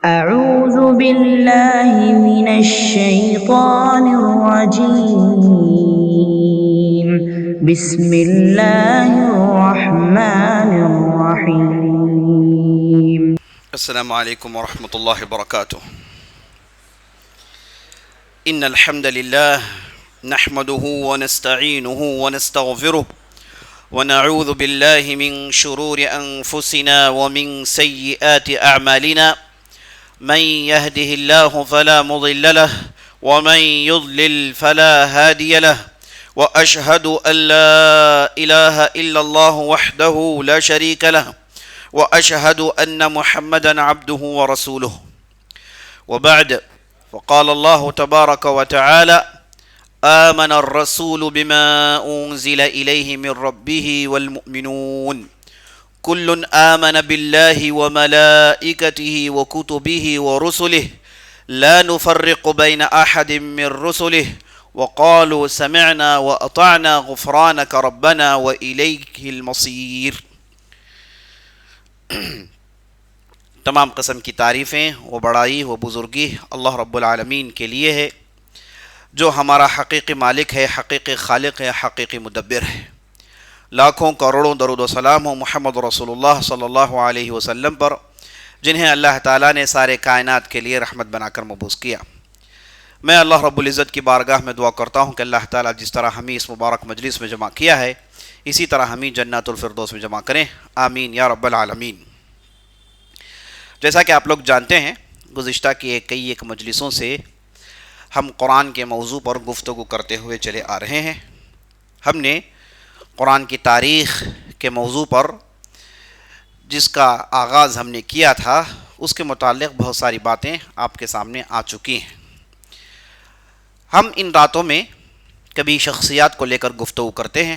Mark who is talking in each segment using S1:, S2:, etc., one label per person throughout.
S1: أعوذ بالله من الشيطان الرجيم بسم الله الرحمن الرحيم.
S2: السلام عليكم ورحمة الله وبركاته. إن الحمد لله نحمده ونستعينه ونستغفره ونعوذ بالله من شرور أنفسنا ومن سيئات أعمالنا. من يهده الله فلا مضل له ومن يضلل فلا هادي له، وأشهد أن لا إله إلا الله وحده لا شريك له، وأشهد أن محمدا عبده ورسوله. وبعد، فقال الله تبارك وتعالى: آمن الرسول بما أنزل إليه من ربه والمؤمنون كل آمن بالله وملائكته وكتبه ورسله لا نفرق بين أحد من رسله وقالوا سمعنا وأطعنا غفرانك ربنا وإليك المصير. تمام قسم کی تعریفیں و بڑائی و بزرگی اللہ رب العالمین کے لیے ہے، جو ہمارا حقیقی مالک ہے، حقیقی خالق ہے، حقیقی مدبر ہے. لاکھوں کروڑوں درود و سلام ہو محمد رسول اللہ صلی اللہ علیہ وسلم پر، جنہیں اللہ تعالیٰ نے سارے کائنات کے لیے رحمت بنا کر مبعوث کیا. میں اللہ رب العزت کی بارگاہ میں دعا کرتا ہوں کہ اللہ تعالیٰ جس طرح ہمیں اس مبارک مجلس میں جمع کیا ہے، اسی طرح ہمیں جنات الفردوس میں جمع کریں، آمین یا رب العالمین. جیسا کہ آپ لوگ جانتے ہیں، گزشتہ کی کئی مجلسوں سے ہم قرآن کے موضوع پر گفتگو کرتے ہوئے چلے آ رہے ہیں. ہم نے قرآن کی تاریخ کے موضوع پر جس کا آغاز ہم نے کیا تھا، اس کے متعلق بہت ساری باتیں آپ کے سامنے آ چکی ہیں. ہم ان راتوں میں کبھی شخصیات کو لے کر گفتگو کرتے ہیں،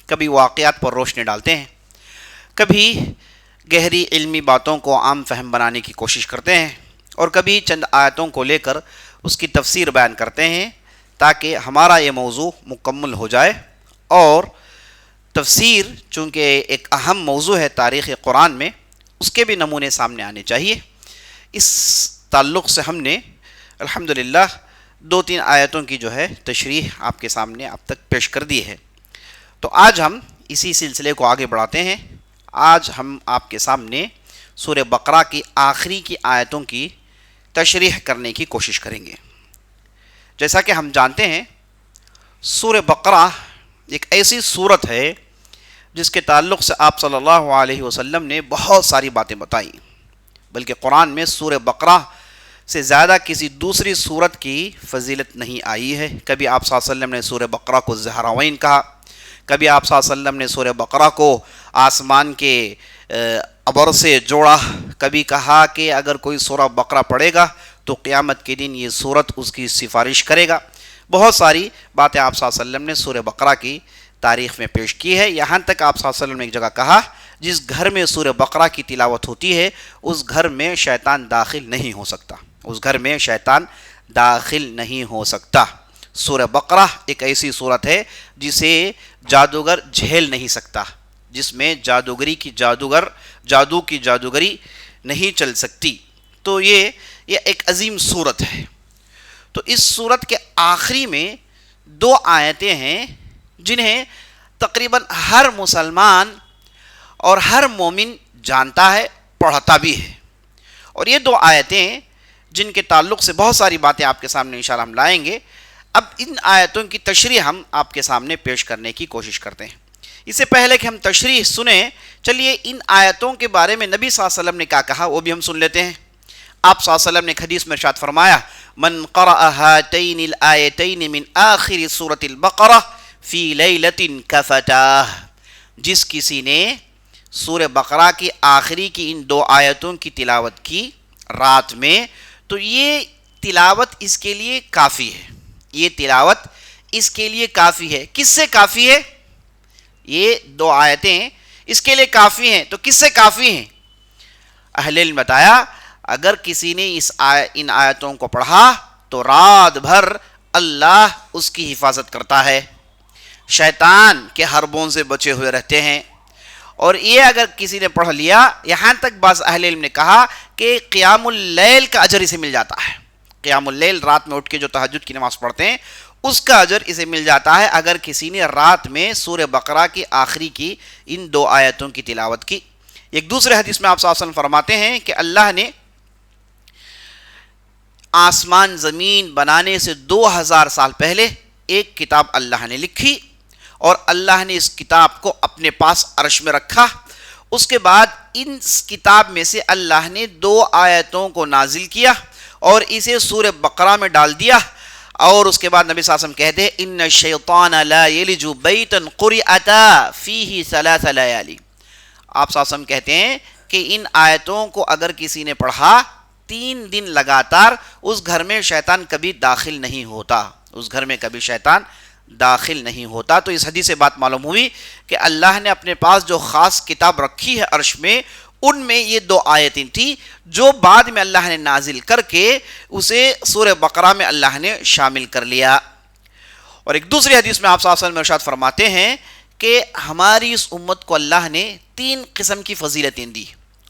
S2: کبھی واقعات پر روشنی ڈالتے ہیں، کبھی گہری علمی باتوں کو عام فہم بنانے کی کوشش کرتے ہیں، اور کبھی چند آیتوں کو لے کر اس کی تفسیر بیان کرتے ہیں، تاکہ ہمارا یہ موضوع مکمل ہو جائے. اور تفسیر چونکہ ایک اہم موضوع ہے تاریخ قرآن میں، اس کے بھی نمونے سامنے آنے چاہیے. اس تعلق سے ہم نے الحمدللہ 2-3 آیتوں کی جو ہے تشریح آپ کے سامنے اب تک پیش کر دی ہے. تو آج ہم اسی سلسلے کو آگے بڑھاتے ہیں. آج ہم آپ کے سامنے سورہ بقرہ کی آخری کی آیتوں کی تشریح کرنے کی کوشش کریں گے. جیسا کہ ہم جانتے ہیں، سورہ بقرہ ایک ایسی سورت ہے جس کے تعلق سے آپ صلی اللہ علیہ وسلم نے بہت ساری باتیں بتائیں، بلکہ قرآن میں سورہ بقرہ سے زیادہ کسی دوسری سورت کی فضیلت نہیں آئی ہے. کبھی آپ صلی اللہ علیہ وسلم نے سورہ بقرہ کو زہراوین کہا، کبھی آپ صلی اللہ علیہ وسلم نے سورہ بقرہ کو آسمان کے ابر سے جوڑا، کبھی کہا کہ اگر کوئی سورہ بقرہ پڑھے گا تو قیامت کے دن یہ سورت اس کی سفارش کرے گا. بہت ساری باتیں آپ صلی اللہ علیہ وسلم نے سورہ بقرہ کی تاریخ میں پیش کی ہے. یہاں تک آپ صلی اللہ علیہ وسلم نے ایک جگہ کہا، جس گھر میں سورہ بقرہ کی تلاوت ہوتی ہے اس گھر میں شیطان داخل نہیں ہو سکتا، اس گھر میں شیطان داخل نہیں ہو سکتا. سورہ بقرہ ایک ایسی سورت ہے جسے جادوگر جھیل نہیں سکتا، جس میں جادو کی جادوگری نہیں چل سکتی. تو یہ ایک عظیم سورت ہے. تو اس سورت کے آخری میں 2 آیتیں ہیں جنہیں تقریباً ہر مسلمان اور ہر مومن جانتا ہے، پڑھتا بھی ہے. اور یہ 2 آیتیں جن کے تعلق سے بہت ساری باتیں آپ کے سامنے انشاءاللہ ہم لائیں گے. اب ان آیتوں کی تشریح ہم آپ کے سامنے پیش کرنے کی کوشش کرتے ہیں. اس سے پہلے کہ ہم تشریح سنیں، چلیے ان آیتوں کے بارے میں نبی صلی اللہ علیہ وسلم نے کیا کہا وہ بھی ہم سن لیتے ہیں. آپ صلی اللہ علیہ وسلم نے ایک حدیث میں ارشاد فرمایا: من قرأ هاتین الآیتین من آخر سورة البقرہ فی لیلۃ کفتاہ. جس کسی نے سورہ بقرہ کی آخری کی ان 2 آیتوں کی تلاوت کی رات میں، تو یہ تلاوت اس کے لیے کافی ہے. یہ تلاوت اس کے لیے کافی ہے. کس سے کافی ہے؟ یہ 2 آیتیں اس کے لیے کافی ہیں. تو کس سے کافی ہیں؟ اہل علم بتایا، اگر کسی نے ان آیتوں کو پڑھا تو رات بھر اللہ اس کی حفاظت کرتا ہے، شیطان کے حربوں سے بچے ہوئے رہتے ہیں. اور یہ اگر کسی نے پڑھ لیا، یہاں تک بعض اہل علم نے کہا کہ قیام اللیل کا اجر اسے مل جاتا ہے. قیام اللیل رات میں اٹھ کے جو تہجد کی نماز پڑھتے ہیں اس کا اجر اسے مل جاتا ہے اگر کسی نے رات میں سورہ بقرہ کی آخری کی ان 2 آیتوں کی تلاوت کی. ایک دوسرے حدیث میں آپ صلی اللہ علیہ وسلم فرماتے ہیں کہ اللہ نے آسمان زمین بنانے سے 2000 سال پہلے ایک کتاب اللہ نے لکھی اور اللہ نے اس کتاب کو اپنے پاس عرش میں رکھا. اس کے بعد اس کتاب میں سے اللہ نے 2 آیتوں کو نازل کیا اور اسے سورہ بقرہ میں ڈال دیا. اور اس کے بعد نبی صلی اللہ علیہ وسلم کہتے ہیں ان الشیطان لا یلج بیتا قرئت فیہ 3 لیالی. آپ صلی اللہ علیہ وسلم کہتے ہیں کہ ان آیتوں کو اگر کسی نے پڑھا 3 دن لگاتار اس گھر میں شیطان کبھی داخل نہیں ہوتا. اس گھر میں کبھی شیطان داخل نہیں ہوتا. تو اس حدیث سے بات معلوم ہوئی کہ اللہ نے اپنے پاس جو خاص کتاب رکھی ہے عرش میں ان میں یہ 2 آیتیں تھیں جو بعد میں اللہ نے نازل کر کے اسے سورہ بقرہ میں اللہ نے شامل کر لیا. اور ایک دوسری حدیث میں آپ صلی اللہ علیہ وسلم ارشاد فرماتے ہیں کہ ہماری اس امت کو اللہ نے 3 قسم کی فضیلتیں دی.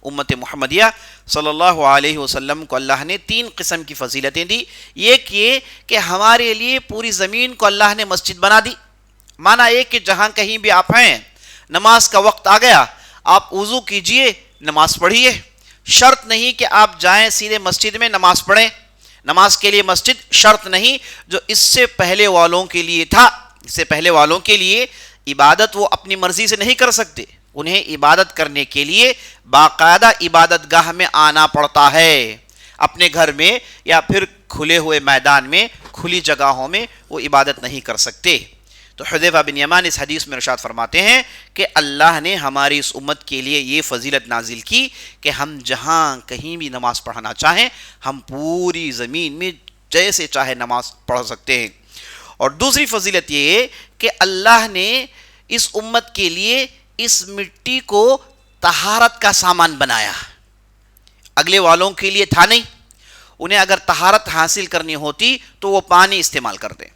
S2: امت محمدیہ صلی اللہ علیہ وسلم کو اللہ نے 3 قسم کی فضیلتیں دی. ایک یہ کہ ہمارے لیے پوری زمین کو اللہ نے مسجد بنا دی. مانا یہ کہ جہاں کہیں بھی آپ ہیں نماز کا وقت آ گیا آپ وضو کیجئے نماز پڑھیے. شرط نہیں کہ آپ جائیں سیدھے مسجد میں نماز پڑھیں. نماز کے لیے مسجد شرط نہیں. جو اس سے پہلے والوں کے لیے تھا, اس سے پہلے والوں کے لیے عبادت وہ اپنی مرضی سے نہیں کر سکتے. انہیں عبادت کرنے کے لیے باقاعدہ عبادت گاہ میں آنا پڑتا ہے. اپنے گھر میں یا پھر کھلے ہوئے میدان میں کھلی جگہوں میں وہ عبادت نہیں کر سکتے. تو حذیفہ بن یمان اس حدیث میں ارشاد فرماتے ہیں کہ اللہ نے ہماری اس امت کے لیے یہ فضیلت نازل کی کہ ہم جہاں کہیں بھی نماز پڑھنا چاہیں ہم پوری زمین میں جیسے چاہے نماز پڑھ سکتے ہیں. اور دوسری فضیلت یہ ہے کہ اللہ نے اس امت کے لیے اس مٹی کو طہارت کا سامان بنایا. اگلے والوں کے لیے تھا نہیں. انہیں اگر طہارت حاصل کرنی ہوتی تو وہ پانی استعمال کرتے,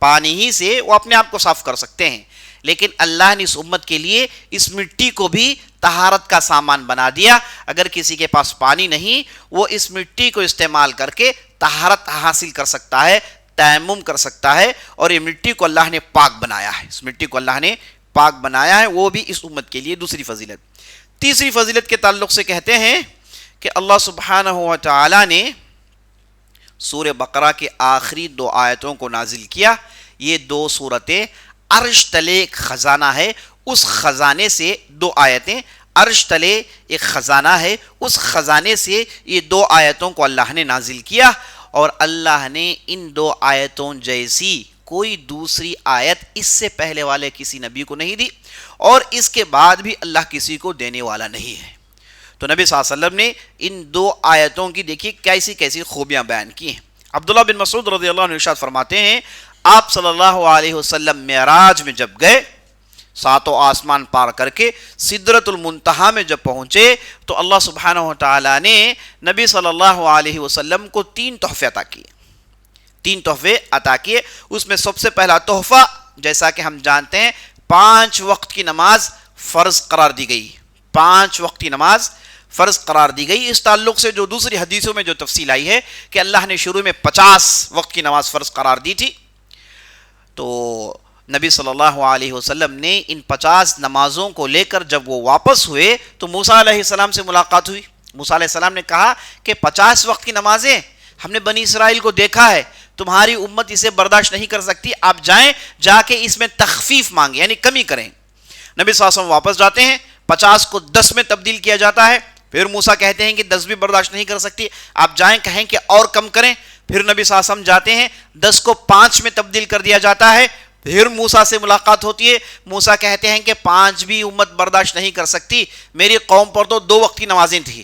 S2: پانی ہی سے وہ اپنے آپ کو صاف کر سکتے ہیں. لیکن اللہ نے اس امت کے لیے اس مٹی کو بھی طہارت کا سامان بنا دیا. اگر کسی کے پاس پانی نہیں وہ اس مٹی کو استعمال کر کے طہارت حاصل کر سکتا ہے, تیمم کر سکتا ہے. اور یہ مٹی کو اللہ نے پاک بنایا ہے, اس مٹی کو اللہ نے پاک بنایا ہے. وہ بھی اس امت کے لیے دوسری فضیلت. تیسری فضیلت کے تعلق سے کہتے ہیں کہ اللہ سبحانہ و تعالی نے سورہ بقرہ کے آخری 2 آیتوں کو نازل کیا. یہ 2 سورتیں عرش تلے ایک خزانہ ہے, اس خزانے سے 2 آیتیں. عرش تلے ایک خزانہ ہے, اس خزانے سے یہ 2 آیتوں کو اللہ نے نازل کیا. اور اللہ نے ان 2 آیتوں جیسی کوئی دوسری آیت اس سے پہلے والے کسی نبی کو نہیں دی اور اس کے بعد بھی اللہ کسی کو دینے والا نہیں ہے. تو نبی صلی اللہ علیہ وسلم نے ان 2 آیتوں کی دیکھیے کیسی کیسی خوبیاں بیان کی ہیں. عبداللہ بن مسعود رضی اللہ عنہ ارشاد فرماتے ہیں آپ صلی اللہ علیہ وسلم معراج میں جب گئے 7 آسمان پار کر کے سدرۃ المنتہا میں جب پہنچے تو اللہ سبحانہ و تعالی نے نبی صلی اللہ علیہ وسلم کو 3 تحفے عطا کیے. 3 تحفے عطا کیے. اس میں سب سے پہلا تحفہ جیسا کہ ہم جانتے ہیں 5 وقت کی نماز فرض قرار دی گئی. 5 وقت کی نماز فرض قرار دی گئی. اس تعلق سے جو دوسری حدیثوں میں جو تفصیل آئی ہے کہ اللہ نے شروع میں 50 وقت کی نماز فرض قرار دی تھی. تو نبی صلی اللہ علیہ وسلم نے ان 50 نمازوں کو لے کر جب وہ واپس ہوئے تو موسیٰ علیہ السلام سے ملاقات ہوئی. موسیٰ علیہ السلام نے کہا کہ 50 وقت کی نمازیں ہم نے بنی اسرائیل کو دیکھا ہے, تمہاری امت اسے برداشت نہیں کر سکتی, آپ جائیں جا کے اس میں تخفیف مانگیں یعنی کمی کریں. نبی صلی اللہ علیہ وسلم واپس جاتے ہیں, 50 کو 10 میں تبدیل کیا جاتا ہے. پھر موسیٰ کہتے ہیں کہ 10 بھی برداشت نہیں کر سکتی, آپ جائیں کہیں کہ اور کم کریں. پھر نبی صلی اللہ علیہ وسلم جاتے ہیں, 10 کو 5 میں تبدیل کر دیا جاتا ہے. پھر موسیٰ سے ملاقات ہوتی ہے, موسیٰ کہتے ہیں کہ 5 بھی امت برداشت نہیں کر سکتی, میری قوم پر تو 2 وقت کی نمازیں تھیں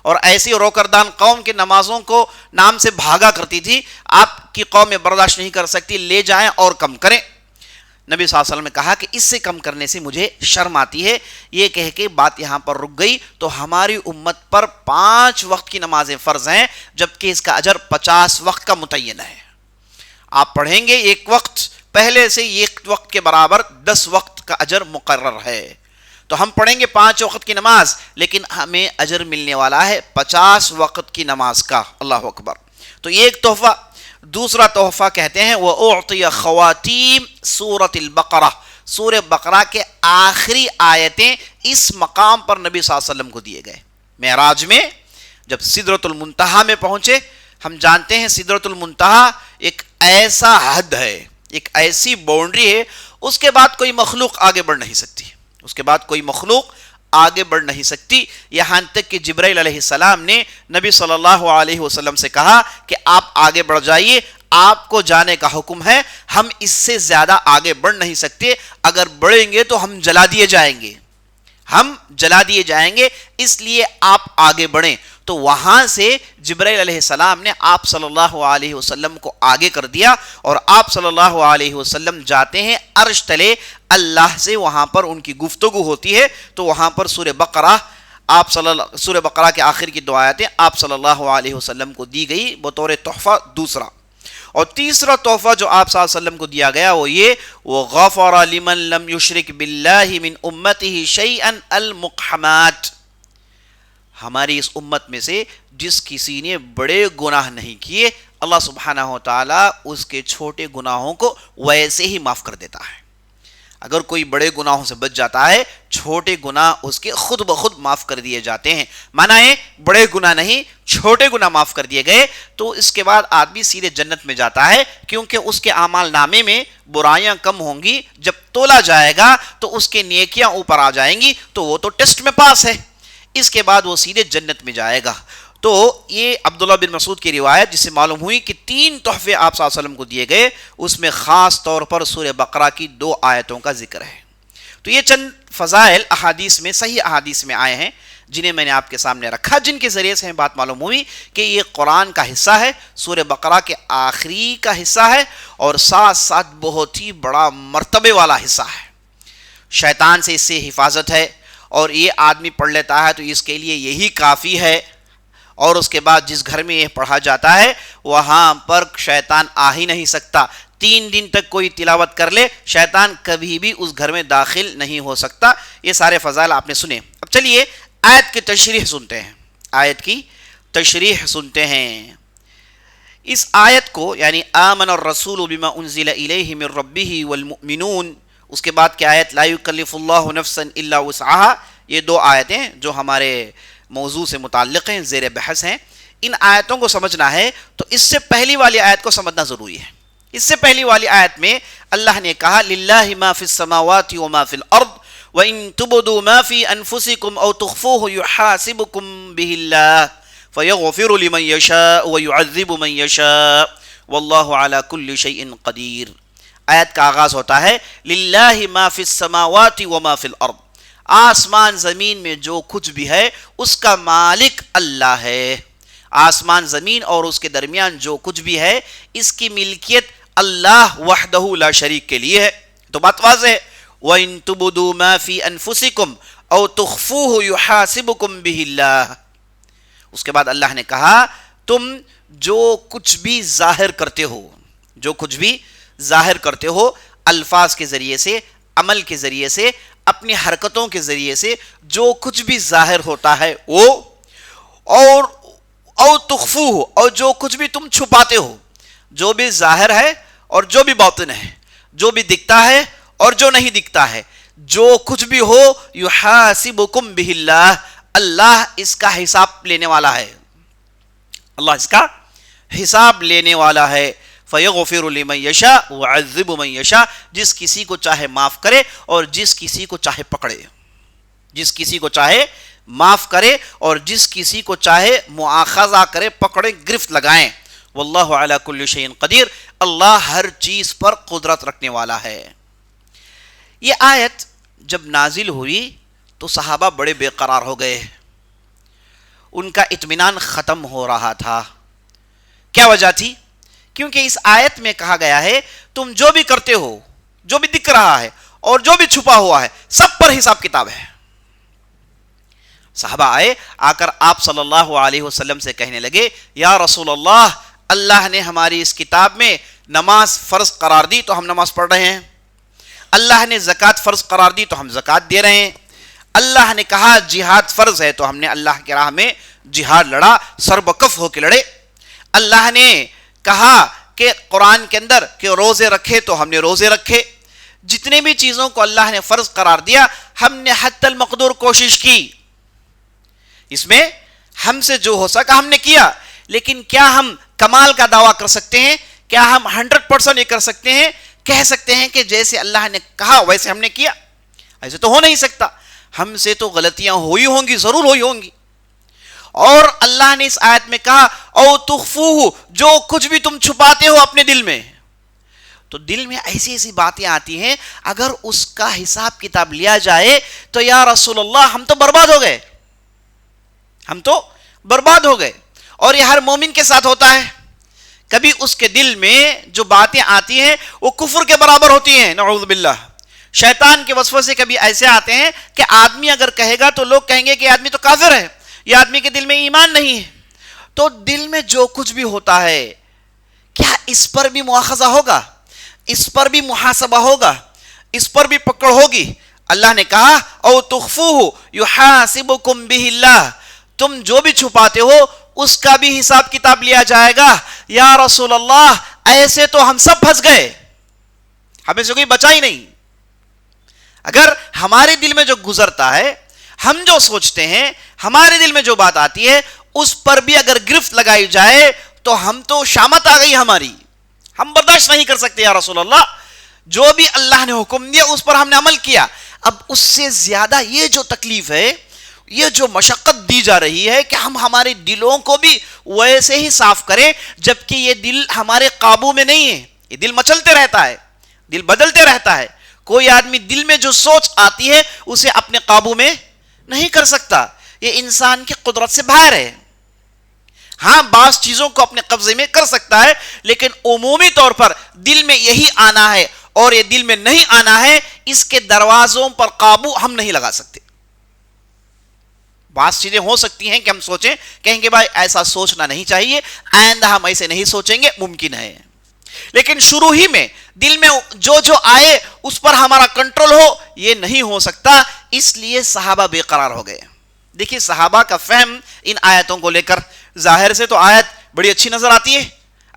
S2: اور ایسی روکردان قوم کے نمازوں کو نام سے بھاگا کرتی تھی, آپ کی قوم میں برداشت نہیں کر سکتی, لے جائیں اور کم کریں. نبی صلی اللہ علیہ وسلم نے کہا کہ اس سے کم کرنے سے مجھے شرم آتی ہے. یہ کہہ کے بات یہاں پر رک گئی. تو ہماری امت پر 5 وقت کی نمازیں فرض ہیں جبکہ اس کا اجر 50 وقت کا متعین ہے. آپ پڑھیں گے ایک وقت پہلے سے ایک وقت کے برابر 10 وقت کا اجر مقرر ہے. تو ہم پڑھیں گے 5 وقت کی نماز، لیکن ہمیں اجر ملنے والا ہے 50 وقت کی نماز کا۔ اللہ اکبر۔ تو یہ ایک تحفہ۔ دوسرا تحفہ کہتے ہیں وَأُعْطِيَ خواتیم سورۃ البقرہ، سورہ بقرہ کے آخری آیتیں اس مقام پر نبی صلی اللہ علیہ وسلم کو دیے گئے۔ معراج میں جب سدرۃ المنتہا میں پہنچے، ہم جانتے ہیں سدرۃ المنتہا ایک ایسا حد ہے، ایک ایسی باؤنڈری ہے، اس کے بعد کوئی مخلوق آگے بڑھ نہیں سکتی، اس کے بعد کوئی مخلوق آگے بڑھ نہیں سکتی، یہاں تک کہ جبرائیل علیہ السلام نے نبی صلی اللہ علیہ وسلم سے کہا کہ آپ آگے بڑھ جائیے، آپ کو جانے کا حکم ہے، ہم اس سے زیادہ آگے بڑھ نہیں سکتے، اگر بڑھیں گے تو ہم جلا دیے جائیں گے، ہم جلا دیے جائیں گے، اس لیے آپ آگے بڑھیں۔ تو وہاں سے جبرائیل علیہ السلام نے آپ صلی اللہ علیہ وسلم کو آگے کر دیا، اور آپ صلی اللہ علیہ وسلم جاتے ہیں عرش تلے، اللہ سے وہاں پر ان کی گفتگو ہوتی ہے۔ تو وہاں پر سورہ بقرہ کے آخر کی 2 آیتیں آپ صلی اللہ علیہ وسلم کو دی گئی بطور تحفہ دوسرا۔ اور تیسرا تحفہ جو آپ صلی اللہ علیہ وسلم کو دیا گیا وہ یہ وَغَفَرَ لِمَن لَمْ يُشْرِكْ بِاللَّهِ مِنْ أُمَّتِهِ شَيْئًا الْمُقْحَمَاتِ، ہماری اس امت میں سے جس کسی نے بڑے گناہ نہیں کیے، اللہ سبحانہ و تعالیٰ اس کے چھوٹے گناہوں کو ویسے ہی معاف کر دیتا ہے۔ اگر کوئی بڑے گناہوں سے بچ جاتا ہے، چھوٹے گناہ اس کے خود بخود معاف کر دیے جاتے ہیں۔ مانا ہے بڑے گناہ نہیں، چھوٹے گناہ معاف کر دیے گئے تو اس کے بعد آدمی سیدھے جنت میں جاتا ہے، کیونکہ اس کے اعمال نامے میں برائیاں کم ہوں گی، جب تولا جائے گا تو اس کے نیکیاں اوپر آ جائیں گی، تو وہ تو ٹیسٹ میں پاس ہے، اس کے بعد وہ سیدھے جنت میں جائے گا۔ تو یہ عبداللہ بن مسعود کی روایت جس سے معلوم ہوئی کہ 3 تحفے آپ صلی اللہ علیہ وسلم کو دیے گئے، اس میں خاص طور پر سورہ بقرہ کی 2 آیتوں کا ذکر ہے۔ تو یہ چند فضائل احادیث میں، صحیح احادیث میں آئے ہیں، جنہیں میں نے آپ کے سامنے رکھا، جن کے ذریعے سے ہمیں بات معلوم ہوئی کہ یہ قرآن کا حصہ ہے، سورہ بقرہ کے آخری کا حصہ ہے، اور ساتھ ساتھ بہت ہی بڑا مرتبے والا حصہ ہے۔ شیطان سے اس سے حفاظت ہے، اور یہ آدمی پڑھ لیتا ہے تو اس کے لیے یہی کافی ہے، اور اس کے بعد جس گھر میں یہ پڑھا جاتا ہے وہاں پر شیطان آ ہی نہیں سکتا۔ 3 دن تک کوئی تلاوت کر لے، شیطان کبھی بھی اس گھر میں داخل نہیں ہو سکتا۔ یہ سارے فضائل آپ نے سنے۔ اب چلیے آیت کی تشریح سنتے ہیں، آیت کی تشریح سنتے ہیں۔ اس آیت کو یعنی آمن الرسول بما انزل الیہ من ربہ والمؤمنون، اس کے بعد کی آیت لا یکلف اللہ نفسا الا وسعها، یہ 2 آیتیں جو ہمارے موضوع سے متعلق ہیں، زیر بحث ہیں، ان آیتوں کو سمجھنا ہے تو اس سے پہلی والی آیت کو سمجھنا ضروری ہے۔ اس سے پہلی والی آیت میں اللہ نے کہا للہ ما فی السماوات وما فی الارض وَإِن تُبْدُوا مَا فِي أَنفُسِكُمْ أَوْ تُخْفُوهُ يُحَاسِبْكُمْ بِهِ اللَّهُ فَيَغْفِرُ لِمَن يَشَاءُ وَيُعَذِّبُ مَن يَشَاءُ وَاللَّهُ عَلَى كُلِّ شَيْءٍ قَدِيرٌ۔ آیت کا آغاز ہوتا ہے للہ ما فی السماوات وما فی الارض، آسمان زمین میں جو کچھ بھی ہے اس کا مالک اللہ ہے۔ آسمان زمین اور اس کے درمیان جو کچھ بھی ہے اس کی ملکیت اللہ وحدہ لا شریک کے لیے ہے۔ تو بات واضح ہے وَإِن تُبْدُوا مَا فِي أَنفُسِكُمْ أَوْ تُخْفُوهُ يُحَاسِبْكُمْ بِهِ اللَّهُ۔ اس کے بعد اللہ نے کہا تم جو کچھ بھی ظاہر کرتے ہو، جو کچھ بھی ظاہر کرتے ہو، الفاظ کے ذریعے سے، عمل کے ذریعے سے، اپنی حرکتوں کے ذریعے سے جو کچھ بھی ظاہر ہوتا ہے وہ، اور تخفوہ، اور جو کچھ بھی تم چھپاتے ہو، جو بھی ظاہر ہے اور جو بھی باطن ہے، جو بھی دکھتا ہے اور جو نہیں دکھتا ہے، جو کچھ بھی ہو یحاسبکم بہ اللہ، اللہ اس کا حساب لینے والا ہے، اللہ اس کا حساب لینے والا ہے۔ فَيَغْفِرُ لِمَن يَشَاءُ وَيُعَذِّبُ مَن يَشَاءُ، جس کسی کو چاہے معاف کرے اور جس کسی کو چاہے پکڑے، جس کسی کو چاہے معاف کرے اور جس کسی کو چاہے مؤاخذہ کرے، پکڑے، گرفت لگائیں۔ واللہ علی کل شیء قدیر، اللہ ہر چیز پر قدرت رکھنے والا ہے۔ یہ آیت جب نازل ہوئی تو صحابہ بڑے بے قرار ہو گئے، ان کا اطمینان ختم ہو رہا تھا۔ کیا وجہ تھی؟ کیونکہ اس آیت میں کہا گیا ہے تم جو بھی کرتے ہو، جو بھی دکھ رہا ہے اور جو بھی چھپا ہوا ہے، سب پر حساب کتاب ہے۔ صحابہ آئے، آ کر آپ صلی اللہ علیہ وسلم سے کہنے لگے یا رسول اللہ، اللہ نے ہماری اس کتاب میں نماز فرض قرار دی تو ہم نماز پڑھ رہے ہیں، اللہ نے زکوٰۃ فرض قرار دی تو ہم زکوٰۃ دے رہے ہیں، اللہ نے کہا جہاد فرض ہے تو ہم نے اللہ کی راہ میں جہاد لڑا، سر بکف ہو کے لڑے۔ اللہ نے کہا کہ قرآن کے اندر کہ روزے رکھے تو ہم نے روزے رکھے۔ جتنے بھی چیزوں کو اللہ نے فرض قرار دیا ہم نے حتی المقدور کوشش کی، اس میں ہم سے جو ہو سکا ہم نے کیا۔ لیکن کیا ہم کمال کا دعویٰ کر سکتے ہیں؟ کیا ہم 100% یہ کر سکتے ہیں، کہہ سکتے ہیں کہ جیسے اللہ نے کہا ویسے ہم نے کیا؟ ایسے تو ہو نہیں سکتا، ہم سے تو غلطیاں ہوئی ہوں گی، ضرور ہوئی ہوں گی۔ اور اللہ نے اس آیت میں کہا او تخفوہ، جو کچھ بھی تم چھپاتے ہو اپنے دل میں، تو دل میں ایسی ایسی باتیں آتی ہیں اگر اس کا حساب کتاب لیا جائے تو یا رسول اللہ ہم تو برباد ہو گئے، ہم تو برباد ہو گئے۔ اور یہ ہر مومن کے ساتھ ہوتا ہے، کبھی اس کے دل میں جو باتیں آتی ہیں وہ کفر کے برابر ہوتی ہیں، نعوذ باللہ۔ شیطان کے وسوسے کبھی ایسے آتے ہیں کہ آدمی اگر کہے گا تو لوگ کہیں گے کہ آدمی تو کافر ہے، یہ آدمی کے دل میں ایمان نہیں ہے۔ تو دل میں جو کچھ بھی ہوتا ہے کیا اس پر بھی مواخذہ ہوگا، اس پر بھی محاسبہ ہوگا، اس پر بھی پکڑ ہوگی؟ اللہ نے کہا او تخفوہ یحاسبکم بہ اللہ، تم جو بھی چھپاتے ہو اس کا بھی حساب کتاب لیا جائے گا۔ یا رسول اللہ ایسے تو ہم سب پھنس گئے، ہمیں سے کوئی بچا ہی نہیں۔ اگر ہمارے دل میں جو گزرتا ہے، ہم جو سوچتے ہیں، ہمارے دل میں جو بات آتی ہے اس پر بھی اگر گرفت لگائی جائے تو ہم تو شامت آ گئی ہماری، ہم برداشت نہیں کر سکتے۔ یا رسول اللہ جو بھی اللہ نے حکم دیا اس پر ہم نے عمل کیا، اب اس سے زیادہ یہ جو تکلیف ہے، یہ جو مشقت دی جا رہی ہے کہ ہم ہمارے دلوں کو بھی ویسے ہی صاف کریں، جبکہ یہ دل ہمارے قابو میں نہیں ہے، یہ دل مچلتے رہتا ہے، دل بدلتے رہتا ہے۔ کوئی آدمی دل میں جو سوچ آتی ہے اسے اپنے قابو میں نہیں کر سکتا، یہ انسان کی قدرت سے باہر ہے۔ ہاں بعض چیزوں کو اپنے قبضے میں کر سکتا ہے، لیکن عمومی طور پر دل میں یہی آنا ہے اور یہ دل میں نہیں آنا ہے، اس کے دروازوں پر قابو ہم نہیں لگا سکتے۔ بعض چیزیں ہو سکتی ہیں کہ ہم سوچیں، کہیں گے بھائی ایسا سوچنا نہیں چاہیے، آئندہ ہم ایسے نہیں سوچیں گے، ممکن ہے، لیکن شروع ہی میں دل میں جو آئے اس پر ہمارا کنٹرول ہو یہ نہیں ہو سکتا، اس لیے صحابہ بے قرار ہو گئے۔ دیکھیے صحابہ کا فہم ان آیتوں کو لے کر، ظاہر سے تو آیت بڑی اچھی نظر آتی ہے،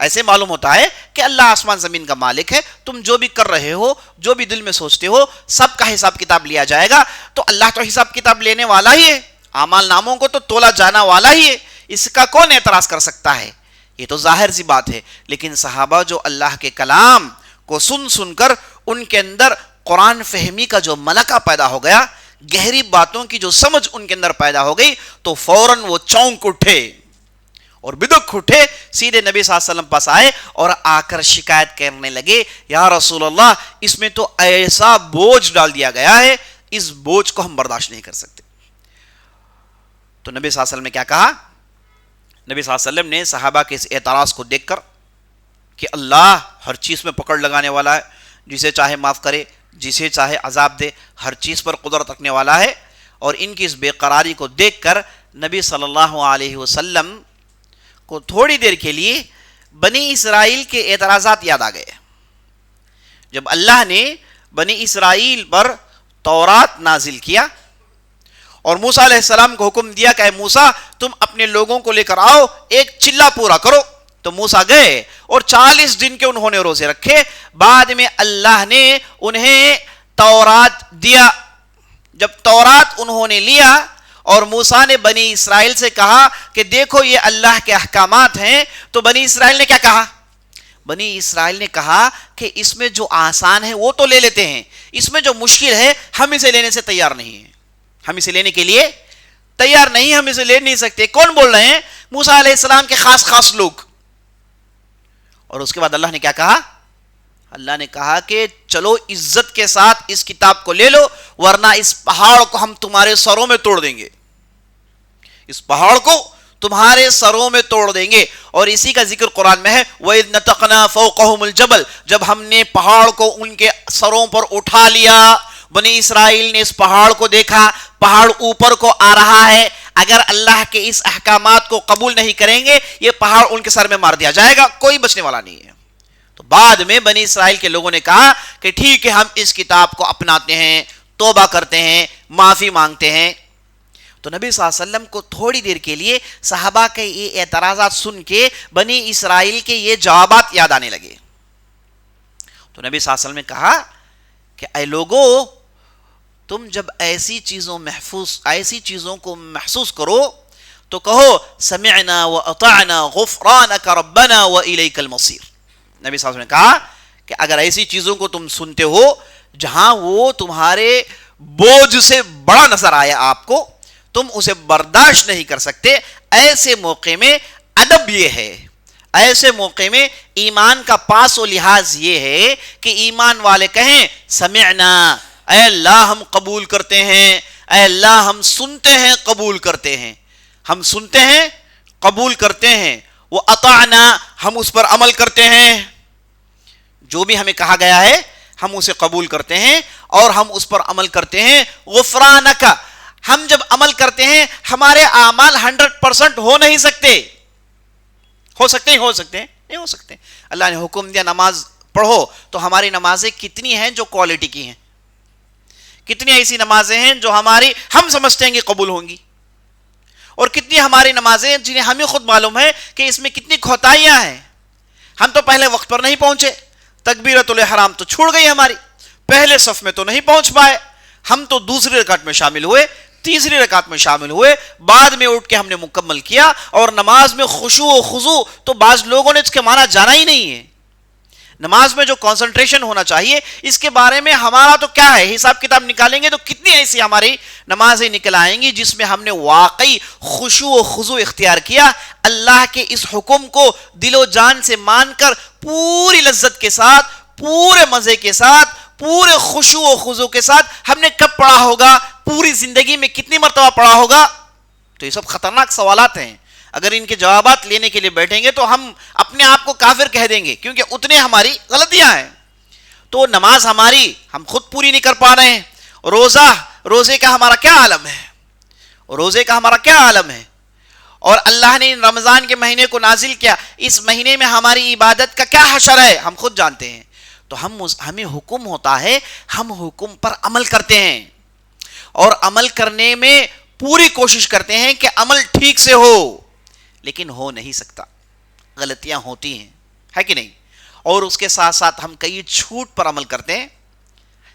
S2: ایسے معلوم ہوتا ہے کہ اللہ آسمان زمین کا مالک ہے، تم جو بھی کر رہے ہو، جو بھی دل میں سوچتے ہو، سب کا حساب کتاب لیا جائے گا۔ تو اللہ تو حساب کتاب لینے والا ہی ہے، اعمال ناموں کو تو تولا جانا والا ہی ہے، اس کا کون اعتراض کر سکتا ہے؟ یہ تو ظاہر سی بات ہے۔ لیکن صحابہ جو اللہ کے کلام کو سن کر ان کے اندر قرآن فہمی کا جو ملکہ پیدا ہو گیا، گہری باتوں کی جو سمجھ ان کے اندر پیدا ہو گئی، تو فوراً وہ چونک اٹھے اور بدک اٹھے، سیدھے نبی صلی اللہ علیہ وسلم پاس آئے اور آ کر شکایت کرنے لگے، یا رسول اللہ اس میں تو ایسا بوجھ ڈال دیا گیا ہے، اس بوجھ کو ہم برداشت نہیں کر سکتے۔ تو نبی صلی اللہ علیہ وسلم نے کیا کہا؟ نبی صلی اللہ علیہ وسلم نے صحابہ کے اس اعتراض کو دیکھ کر کہ اللہ ہر چیز میں پکڑ لگانے والا ہے، جسے چاہے معاف کرے، جسے چاہے عذاب دے، ہر چیز پر قدرت رکھنے والا ہے، اور ان کی اس بے قراری کو دیکھ کر نبی صلی اللہ علیہ وسلم کو تھوڑی دیر کے لیے بنی اسرائیل کے اعتراضات یاد آ گئے۔ جب اللہ نے بنی اسرائیل پر تورات نازل کیا اور موسیٰ علیہ السلام کو حکم دیا کہ اے موسیٰ تم اپنے لوگوں کو لے کر آؤ، ایک چلہ پورا کرو، تو موسیٰ گئے اور 40 دن کے انہوں نے روزے رکھے۔ بعد میں اللہ نے انہیں تورات دیا۔ جب تورات انہوں نے لیا اور موسیٰ نے بنی اسرائیل سے کہا کہ دیکھو یہ اللہ کے احکامات ہیں، تو بنی اسرائیل نے کیا کہا؟ بنی اسرائیل نے کہا کہ اس میں جو آسان ہے وہ تو لے لیتے ہیں، اس میں جو مشکل ہے ہم اسے لینے سے تیار نہیں ہیں، ہم اسے لینے کے لیے تیار نہیں، ہم اسے لے نہیں سکتے۔ کون بول رہے ہیں؟ موسیٰ علیہ السلام کے خاص لوگ۔ اور اس کے بعد اللہ نے کیا کہا؟ اللہ نے کہا کہ چلو عزت کے ساتھ اس کتاب کو لے لو، ورنہ اس پہاڑ کو ہم تمہارے سروں میں توڑ دیں گے، اس پہاڑ کو تمہارے سروں میں توڑ دیں گے۔ اور اسی کا ذکر قرآن میں ہے، وَإِذْ نَتَقْنَا فَوْقَهُمُ الْجَبَلَ، جب ہم نے پہاڑ کو ان کے سروں پر اٹھا لیا۔ بنی اسرائیل نے اس پہاڑ کو دیکھا، پہاڑ اوپر کو آ رہا ہے، اگر اللہ کے اس احکامات کو قبول نہیں کریں گے یہ پہاڑ ان کے سر میں مار دیا جائے گا، کوئی بچنے والا نہیں ہے۔ تو بعد میں بنی اسرائیل کے لوگوں نے کہا کہ ٹھیک ہے ہم اس کتاب کو اپناتے ہیں، توبہ کرتے ہیں، معافی مانگتے ہیں. تو نبی صلی اللہ علیہ وسلم کو تھوڑی دیر کے لیے صحابہ کے یہ اعتراضات سن کے بنی اسرائیل کے یہ جوابات یاد آنے لگے. تو نبی صلی اللہ علیہ وسلم نے کہا کہ اے لوگو، تم جب ایسی چیزوں کو محسوس کرو تو کہو سمعنا واطعنا غفرانک ربنا والیک المصیر. نبی صلی اللہ علیہ وسلم نے کہا کہ اگر ایسی چیزوں کو تم سنتے ہو جہاں وہ تمہارے بوجھ سے بڑا نظر آیا آپ کو، تم اسے برداشت نہیں کر سکتے، ایسے موقع میں ادب یہ ہے، ایسے موقع میں ایمان کا پاس و لحاظ یہ ہے کہ ایمان والے کہیں سمعنا، اے اللہ ہم قبول کرتے ہیں، اے اللہ ہم سنتے ہیں قبول کرتے ہیں، ہم سنتے ہیں قبول کرتے ہیں، وہ اطعنا ہم اس پر عمل کرتے ہیں، جو بھی ہمیں کہا گیا ہے ہم اسے قبول کرتے ہیں اور ہم اس پر عمل کرتے ہیں. غفرانک، ہم جب عمل کرتے ہیں ہمارے اعمال 100% ہو نہیں سکتے. ہو سکتے ہیں نہیں ہو سکتے. اللہ نے حکم دیا نماز پڑھو، تو ہماری نمازیں کتنی ہیں جو کوالٹی کی ہیں، کتنی ایسی نمازیں ہیں جو ہم سمجھتے ہیں کہ قبول ہوں گی، اور کتنی ہماری نمازیں جنہیں ہمیں خود معلوم ہے کہ اس میں کتنی کوتاہیاں ہیں. ہم تو پہلے وقت پر نہیں پہنچے، تکبیرۃ الاحرام تو چھوڑ گئی ہماری، پہلے صف میں تو نہیں پہنچ پائے، ہم تو دوسری رکعت میں شامل ہوئے، تیسری رکعت میں شامل ہوئے، بعد میں اٹھ کے ہم نے مکمل کیا. اور نماز میں خشوع و خضوع تو بعض لوگوں نے اس کے معنی جانا ہی نہیں ہے. نماز میں جو کنسنٹریشن ہونا چاہیے اس کے بارے میں ہمارا تو کیا ہے، حساب کتاب نکالیں گے تو کتنی ایسی ہماری نمازیں نکل آئیں گی جس میں ہم نے واقعی خشوع و خضوع اختیار کیا، اللہ کے اس حکم کو دل و جان سے مان کر پوری لذت کے ساتھ، پورے مزے کے ساتھ، پورے خشوع و خضوع کے ساتھ ہم نے کب پڑھا ہوگا، پوری زندگی میں کتنی مرتبہ پڑھا ہوگا. تو یہ سب خطرناک سوالات ہیں، اگر ان کے جوابات لینے کے لیے بیٹھیں گے تو ہم اپنے آپ کو کافر کہہ دیں گے، کیونکہ اتنے ہماری غلطیاں ہیں. تو نماز ہماری ہم خود پوری نہیں کر پا رہے ہیں. روزے کا ہمارا کیا عالم ہے، اور اللہ نے رمضان کے مہینے کو نازل کیا، اس مہینے میں ہماری عبادت کا کیا حشر ہے ہم خود جانتے ہیں. تو ہمیں حکم ہوتا ہے، ہم حکم پر عمل کرتے ہیں اور عمل کرنے میں پوری کوشش کرتے ہیں کہ عمل ٹھیک سے ہو، لیکن ہو نہیں سکتا، غلطیاں ہوتی ہیں، ہے کہ نہیں. اور اس کے ساتھ ساتھ ہم کئی چھوٹ پر عمل کرتے ہیں.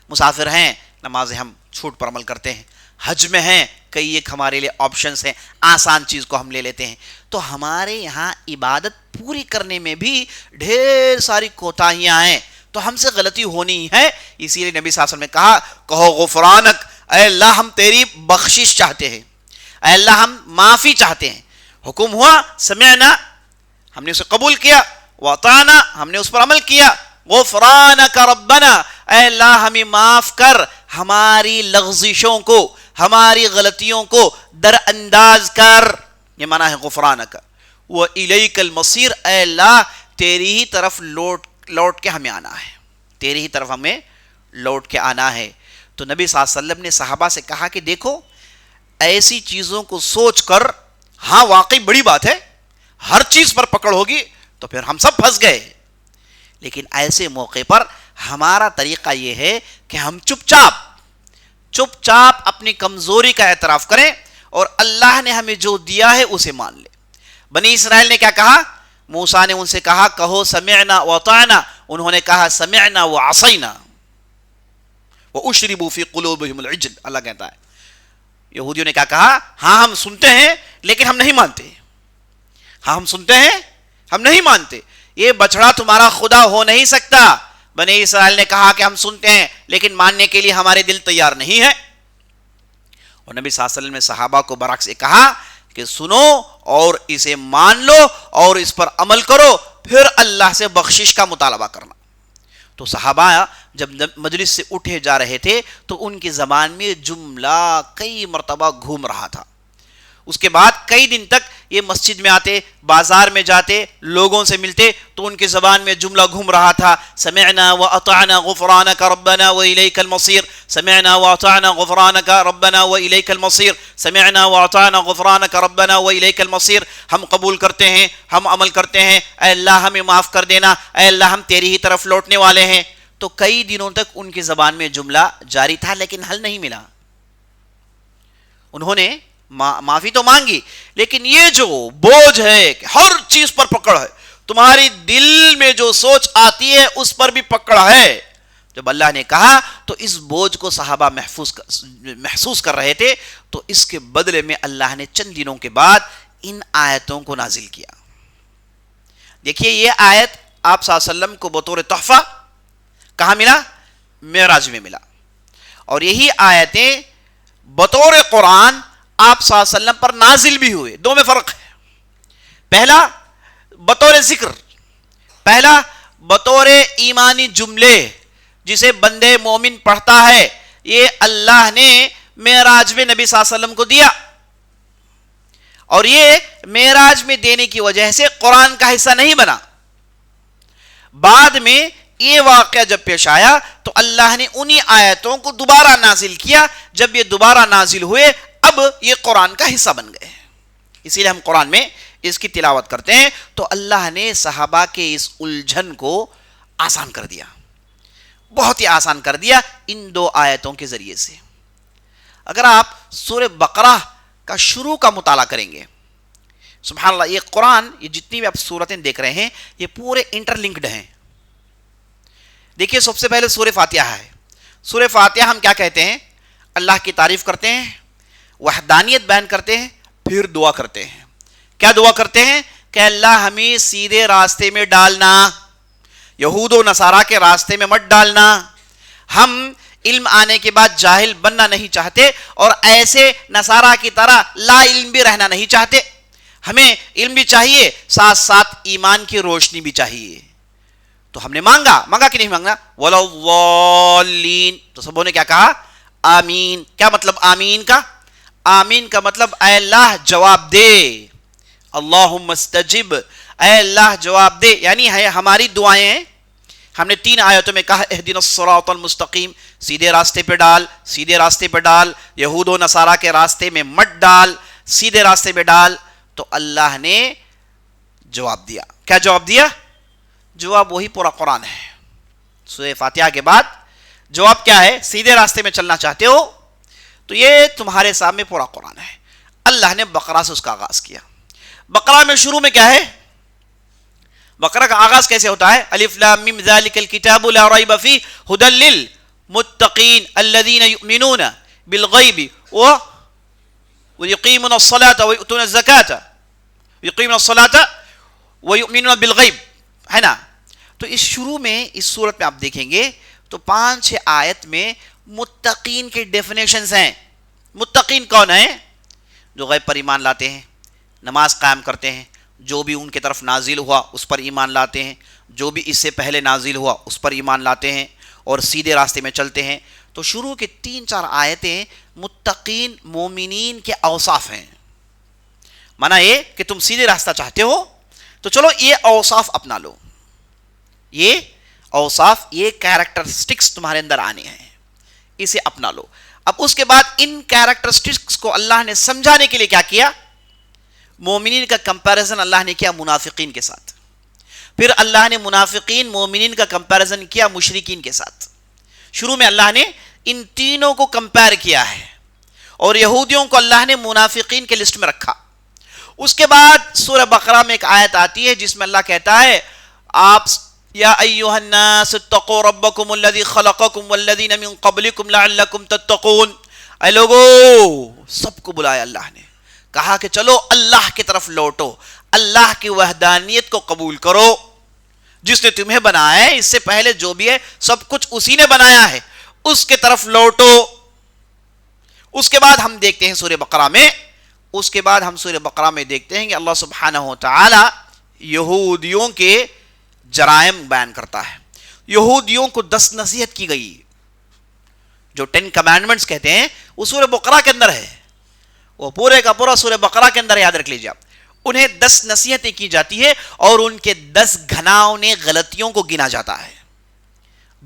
S2: مسافر ہیں، نمازیں ہم چھوٹ پر عمل کرتے ہیں. حج میں ہیں، کئی ایک ہمارے لیے آپشنز ہیں، آسان چیز کو ہم لے لیتے ہیں. تو ہمارے یہاں عبادت پوری کرنے میں بھی ڈھیر ساری کوتاہیاں ہیں. تو ہم سے غلطی ہونی ہے، اسی لیے نبی صلی اللہ علیہ وسلم نے کہا کہو غفرانک، اے اللہ ہم تیری بخشش چاہتے ہیں، اے اللہ ہم معافی چاہتے ہیں. حکم ہوا سمعنا، ہم نے اسے قبول کیا، واطعنا ہم نے اس پر عمل کیا، غفرانک ربنا اے اللہ ہمیں معاف کر، ہماری لغزشوں کو، ہماری غلطیوں کو در انداز کر. یہ معنی ہے غفرانک. وإلیک المصیر اے اللہ تیری ہی طرف لوٹ کے ہمیں آنا ہے، تیری ہی طرف ہمیں لوٹ کے آنا ہے. تو نبی صلی اللہ علیہ وسلم نے صحابہ سے کہا کہ دیکھو ایسی چیزوں کو سوچ کر، ہاں واقعی بڑی بات ہے، ہر چیز پر پکڑ ہوگی تو پھر ہم سب پھنس گئے، لیکن ایسے موقع پر ہمارا طریقہ یہ ہے کہ ہم چپ چاپ اپنی کمزوری کا اعتراف کریں اور اللہ نے ہمیں جو دیا ہے اسے مان لیں. بنی اسرائیل نے کیا کہا؟ موسیٰ نے ان سے کہا کہو سمعنا واطعنا، انہوں نے کہا سمعنا وعصینا واشربوا فی قلوبہم العجل. اللہ کہتا ہے یہودیوں نے کیا کہا؟ ہاں ہم سنتے ہیں لیکن ہم نہیں مانتے، ہاں ہم سنتے ہیں ہم نہیں مانتے، یہ بچڑا تمہارا خدا ہو نہیں سکتا. بنی اسرائیل نے کہا کہ ہم سنتے ہیں لیکن ماننے کے لیے ہمارے دل تیار نہیں ہے. اور نبی صلی اللہ علیہ وسلم نے صحابہ کو برعکس کہا کہ سنو اور اسے مان لو اور اس پر عمل کرو، پھر اللہ سے بخشش کا مطالبہ کرنا. تو صحابہ جب مجلس سے اٹھے جا رہے تھے تو ان کی زبان میں جملہ کئی مرتبہ گھوم رہا تھا. اس کے بعد کئی دن تک یہ مسجد میں آتے، بازار میں جاتے، لوگوں سے ملتے تو ان کی زبان میں جملہ گھوم رہا تھا سمعنا واطعنا غفرانک ربنا والیک المصیر، سمعنا واطعنا غفرانک ربنا والیک المصیر، سمعنا واطعنا غفرانک ربنا والیک المصیر. ہم قبول کرتے ہیں، ہم عمل کرتے ہیں، اے اللہ ہمیں معاف کر دینا، اے اللہ ہم تیری ہی طرف لوٹنے والے ہیں. تو کئی دنوں تک ان کی زبان میں جملہ جاری تھا لیکن حل نہیں ملا. انہوں نے معافی تو مانگی، لیکن یہ جو بوجھ ہے کہ ہر چیز پر پکڑ ہے، تمہاری دل میں جو سوچ آتی ہے اس پر بھی پکڑ ہے، جب اللہ نے کہا تو اس بوجھ کو صحابہ محسوس کر رہے تھے، تو اس کے بدلے میں اللہ نے چند دنوں کے بعد ان آیتوں کو نازل کیا. دیکھیے یہ آیت آپ صلی اللہ علیہ وسلم کو بطور تحفہ کہاں ملا؟ معراج میں ملا. اور یہی آیتیں بطور قرآن آپ صلی اللہ علیہ وسلم پر نازل بھی ہوئے. دو میں فرق ہے. پہلا بطور ذکر، پہلا بطور ایمانی جملے جسے بندے مومن پڑھتا ہے، یہ اللہ نے معراج میں نبی صلی اللہ علیہ وسلم کو دیا، اور یہ معراج میں دینے کی وجہ سے قرآن کا حصہ نہیں بنا. بعد میں یہ واقعہ جب پیش آیا تو اللہ نے انہی آیتوں کو دوبارہ نازل کیا. جب یہ دوبارہ نازل ہوئے اب یہ قرآن کا حصہ بن گئے. اسی لیے ہم قرآن میں اس کی تلاوت کرتے ہیں. تو اللہ نے صحابہ کے اس الجھن کو آسان کر دیا، بہت ہی آسان کر دیا ان دو آیتوں کے ذریعے سے. اگر آپ سورہ بقرہ کا شروع کا مطالعہ کریں گے، سبحان اللہ، یہ قرآن، یہ جتنی بھی آپ صورتیں دیکھ رہے ہیں یہ پورے انٹر لنکڈ ہیں. دیکھیے سب سے پہلے سورہ فاتحہ ہے. سورہ فاتحہ ہم کیا کہتے ہیں؟ اللہ کی تعریف کرتے ہیں، وحدانیت بیان کرتے ہیں، پھر دعا کرتے ہیں. کیا دعا کرتے ہیں؟ کہ اللہ ہمیں سیدھے راستے میں ڈالنا، یہود و نصارہ کے راستے میں مت ڈالنا. ہم علم آنے کے بعد جاہل بننا نہیں چاہتے، اور ایسے نصارہ کی طرح لا علم بھی رہنا نہیں چاہتے. ہمیں علم بھی چاہیے، ساتھ ساتھ ایمان کی روشنی بھی چاہیے. تو ہم نے مانگا کہ نہیں مانگا؟ وَلَا الضَّالِّينَ. تو سبوں نے کیا کہا؟ آمین. کیا مطلب آمین کا؟ آمین کا مطلب اے اللہ جواب دے، اللہم استجب، اے اللہ جواب دے. یعنی ہے ہماری دعائیں ہیں. ہم نے 3 آیتوں میں کہا اہدنا الصراط المستقیم، سیدھے راستے پہ ڈال، سیدھے راستے پہ ڈال، یہود و نصارہ کے راستے میں مت ڈال، سیدھے راستے پہ ڈال. تو اللہ نے جواب دیا. کیا جواب دیا؟ جواب وہی پورا قرآن ہے. سورہ فاتحہ کے بعد جواب کیا ہے؟ سیدھے راستے میں چلنا چاہتے ہو تو یہ تمہارے سامنے پورا قرآن ہے. اللہ نے بقرہ سے اس کا آغاز کیا. بقرہ میں شروع میں کیا ہے؟ بقرہ کا آغاز کیسے ہوتا ہے؟ الف لام میم ذالک الکتاب لا ریب فیہ ھدی للمتقین الذین یؤمنون بالغیب ویقیمون الصلاۃ ویؤتون الزکاۃ، یقیمون الصلاۃ ویؤمنون بالغیب، ہے نا. تو اس شروع میں اس صورت میں آپ دیکھیں گے تو 5-6 آیت میں متقین کے ڈیفینیشنز ہیں. متقین کون ہیں؟ جو غیب پر ایمان لاتے ہیں، نماز قائم کرتے ہیں، جو بھی ان کے طرف نازل ہوا اس پر ایمان لاتے ہیں، جو بھی اس سے پہلے نازل ہوا اس پر ایمان لاتے ہیں، اور سیدھے راستے میں چلتے ہیں. تو شروع کی 3-4 آیتیں متقین مومنین کے اوصاف ہیں. مانا یہ کہ تم سیدھے راستہ چاہتے ہو تو چلو یہ اوصاف اپنا لو، یہ اوصاف، یہ کیریکٹرسٹکس تمہارے اندر آنے ہیں، اسے اپنا لو. اب اس کے بعد ان کیریکٹرسٹکس کو اللہ نے سمجھانے کے لیے کیا کیا؟ مومنین کا کمپیریزن اللہ نے کیا منافقین کے ساتھ. پھر اللہ نے منافقین مومنین کا کمپیریزن کیا مشرکین کے ساتھ. شروع میں اللہ نے ان تینوں کو کمپیئر کیا ہے، اور یہودیوں کو اللہ نے منافقین کے لسٹ میں رکھا. اس کے بعد سورہ بقرہ میں ایک آیت آتی ہے جس میں اللہ کہتا ہے آپ یا ایھا الناس اتقوا ربکم الذی خلقکم والذین من قبلکم لعلکم تتقون. اے لوگو، سب کو بلایا اللہ نے، کہا کہ چلو اللہ کی طرف لوٹو، اللہ کی وحدانیت کو قبول کرو. جس نے تمہیں بنایا ہے، اس سے پہلے جو بھی ہے سب کچھ اسی نے بنایا ہے، اس کے طرف لوٹو. اس کے بعد ہم دیکھتے ہیں سورہ بقرہ میں دیکھتے ہیں کہ اللہ سبحانہ و تعالی یہودیوں کے جرائم بیان کرتا ہے. یہودیوں کو 10 نصیحت کی گئی، جو 10 کمانڈمنٹس کہتے ہیں، وہ سورہ بقرہ کے اندر ہے. وہ پورے کا پورا سورہ بقرہ کے اندر، یاد رکھ لیجیے آپ. انہیں 10 نصیحتیں کی جاتی ہے، اور ان کے 10 گھناؤنے غلطیوں کو گنا جاتا ہے.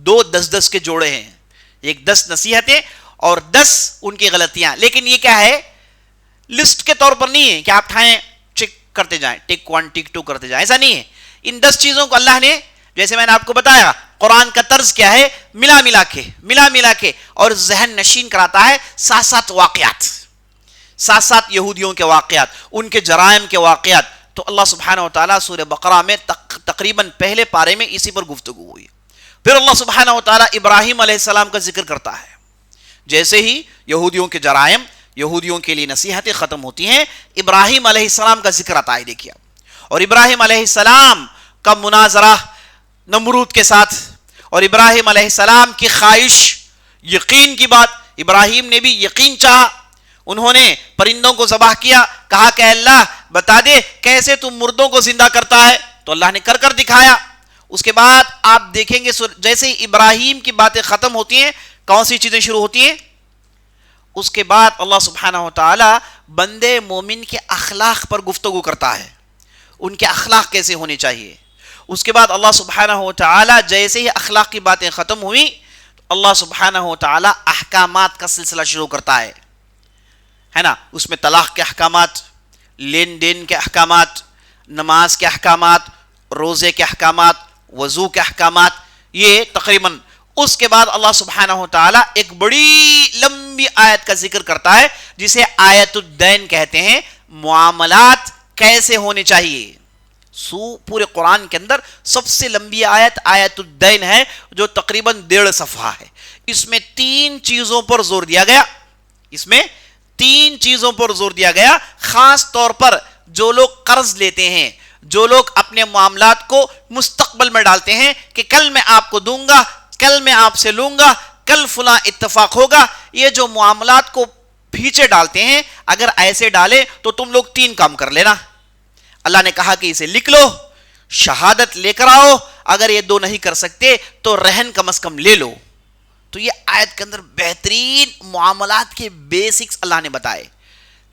S2: 2 10-10 کے جوڑے ہیں، ایک 10 نصیحتیں اور 10 ان کی غلطیاں. لیکن یہ کیا ہے؟ لسٹ کے طور پر نہیں ہے کہ آپ ٹھائیں چیک کرتے جائیں، ٹک 1 ٹک 2 کرتے جائیں، ایسا نہیں ہے. ان 10 چیزوں کو اللہ نے، جیسے میں نے آپ کو بتایا قرآن کا طرز کیا ہے، ملا ملا کے اور ذہن نشین کراتا ہے، ساتھ ساتھ واقعات. ساتھ ساتھ یہودیوں کے واقعات، ان کے جرائم کے واقعات. تو اللہ سبحانہ و تعالیٰ سورہ بقرہ میں تقریباً پہلے پارے میں اسی پر گفتگو ہوئی. پھر اللہ سبحانہ و تعالیٰ ابراہیم علیہ السلام کا ذکر کرتا ہے. جیسے ہی یہودیوں کے جرائم، یہودیوں کے لیے نصیحتیں ختم ہوتی ہیں، ابراہیم علیہ السلام کا ذکر آتا ہے. دیکھیے، اور ابراہیم علیہ السلام کا مناظرہ نمرود کے ساتھ، اور ابراہیم علیہ السلام کی خواہش، یقین کی بات. ابراہیم نے بھی یقین چاہا. انہوں نے پرندوں کو ذبح کیا، کہا کہ اللہ بتا دے کیسے تم مردوں کو زندہ کرتا ہے. تو اللہ نے کر کر دکھایا. اس کے بعد آپ دیکھیں گے جیسے ہی ابراہیم کی باتیں ختم ہوتی ہیں، کون سی چیزیں شروع ہوتی ہیں؟ اس کے بعد اللہ سبحانہ و تعالی بندے مومن کے اخلاق پر گفتگو کرتا ہے، ان کے اخلاق کیسے ہونے چاہیے. اس کے بعد اللہ سبحانہ و تعالی جیسے ہی اخلاق کی باتیں ختم ہوئی، اللہ سبحانہ و تعالی احکامات کا سلسلہ شروع کرتا ہے نا. اس میں طلاق کے احکامات، لین دین کے احکامات، نماز کے احکامات، روزے کے احکامات، وضو کے احکامات، یہ تقریباً. اس کے بعد اللہ سبحانہ و تعالی ایک بڑی لمبی آیت کا ذکر کرتا ہے جسے آیت الدین کہتے ہیں. معاملات کیسے ہونے چاہیے. پورے قرآن کے اندر سب سے لمبی آیت آیت الدین ہے جو تقریباً 1.5 صفحہ ہے. اس میں 3 چیزوں پر زور دیا گیا. اس میں 3 چیزوں پر زور دیا گیا. خاص طور پر جو لوگ قرض لیتے ہیں، جو لوگ اپنے معاملات کو مستقبل میں ڈالتے ہیں کہ کل میں آپ کو دوں گا، کل میں آپ سے لوں گا، کل فلاں اتفاق ہوگا، یہ جو معاملات کو پیچھے ڈالتے ہیں، اگر ایسے ڈالے تو تم لوگ 3 کام کر لینا. اللہ نے کہا کہ اسے لکھ لو، شہادت لے کر آؤ، اگر یہ 2 نہیں کر سکتے تو رہن کم از کم لے لو. تو یہ آیت کے اندر بہترین معاملات کے بیسکس اللہ نے بتائے،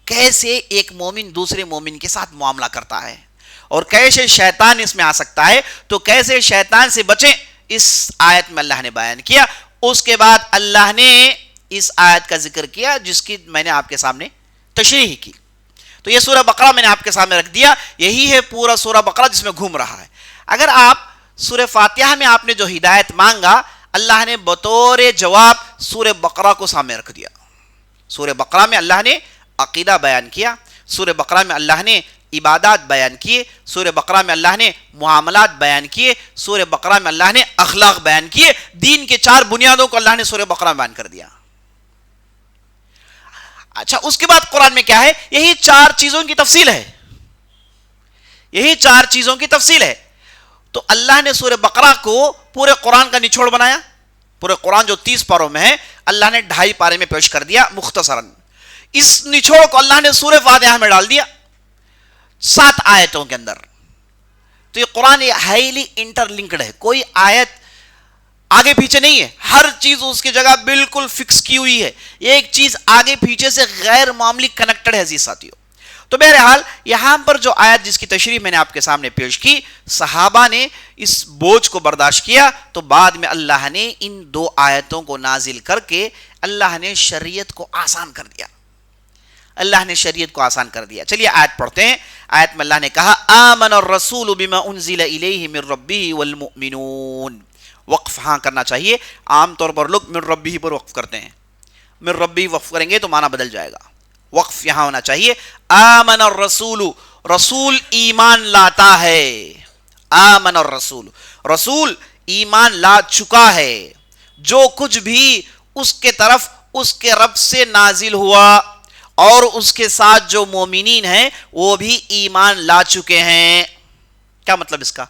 S2: کیسے ایک مومن دوسرے مومن کے ساتھ معاملہ کرتا ہے، اور کیسے شیطان اس میں آ سکتا ہے، تو کیسے شیطان سے بچیں، اس آیت میں اللہ نے بیان کیا. اس کے بعد اللہ نے اس آیت کا ذکر کیا جس کی میں نے آپ کے سامنے تشریح کی. تو یہ سورہ بقرہ میں نے آپ کے سامنے رکھ دیا. یہی ہے پورا سورہ بقرہ جس میں گھوم رہا ہے. اگر آپ سورہ فاتحہ میں آپ نے جو ہدایت مانگا، اللہ نے بطور جواب سورہ بقرہ کو سامنے رکھ دیا. سورہ بقرہ میں اللہ نے عقیدہ بیان کیا، سورہ بقرہ میں اللہ نے عبادات بیان کیے، سورہ بقرہ میں اللہ نے معاملات بیان کیے، سورہ بقرہ میں اللہ نے اخلاق بیان کیے. دین کے 4 بنیادوں کو اللہ نے سورہ بقرہ میں بیان کر دیا. اچھا، اس کے بعد قرآن میں کیا ہے؟ یہی 4 چیزوں کی تفصیل ہے. یہی 4 چیزوں کی تفصیل ہے. تو اللہ نے سورہ بقرہ کو پورے قرآن کا نچوڑ بنایا. پورے قرآن جو 30 پاروں میں ہے، اللہ نے 2.5 پارے میں پیش کر دیا مختصراً. اس نچوڑ کو اللہ نے سورہ فاتحہ میں ڈال دیا 7 آیتوں کے اندر. تو یہ قرآن ہائیلی انٹر لنکڈ ہے، کوئی آیت آگے پیچھے نہیں ہے، ہر چیز اس کی جگہ بالکل فکس کی ہوئی ہے. ایک چیز آگے پیچھے سے غیر معاملی کنیکٹڈ ہے عزیز ساتھیوں. تو بہرحال یہاں پر جو آیت جس کی تشریح میں نے آپ کے سامنے پیش کی، صحابہ نے اس بوجھ کو برداشت کیا، تو بعد میں اللہ نے ان 2 آیتوں کو نازل کر کے اللہ نے شریعت کو آسان کر دیا. اللہ نے شریعت کو آسان کر دیا. چلیے آیت پڑھتے ہیں. آیت میں اللہ نے کہا آمن الرسول بما انزل الیہ من ربہ والمؤمنون. وقف ہاں کرنا چاہیے. عام طور پر لوگ من ربہ پر وقف کرتے ہیں. من ربہ وقف کریں گے تو معنی بدل جائے گا. وقف یہاں ہونا چاہیے. آمن الرسول، رسول ایمان لاتا ہے. آمن الرسول، رسول ایمان لا چکا ہے. جو کچھ بھی اس کے طرف اس کے رب سے نازل ہوا اور اس کے ساتھ جو مومنین ہیں وہ بھی ایمان لا چکے ہیں. کیا مطلب اس کا؟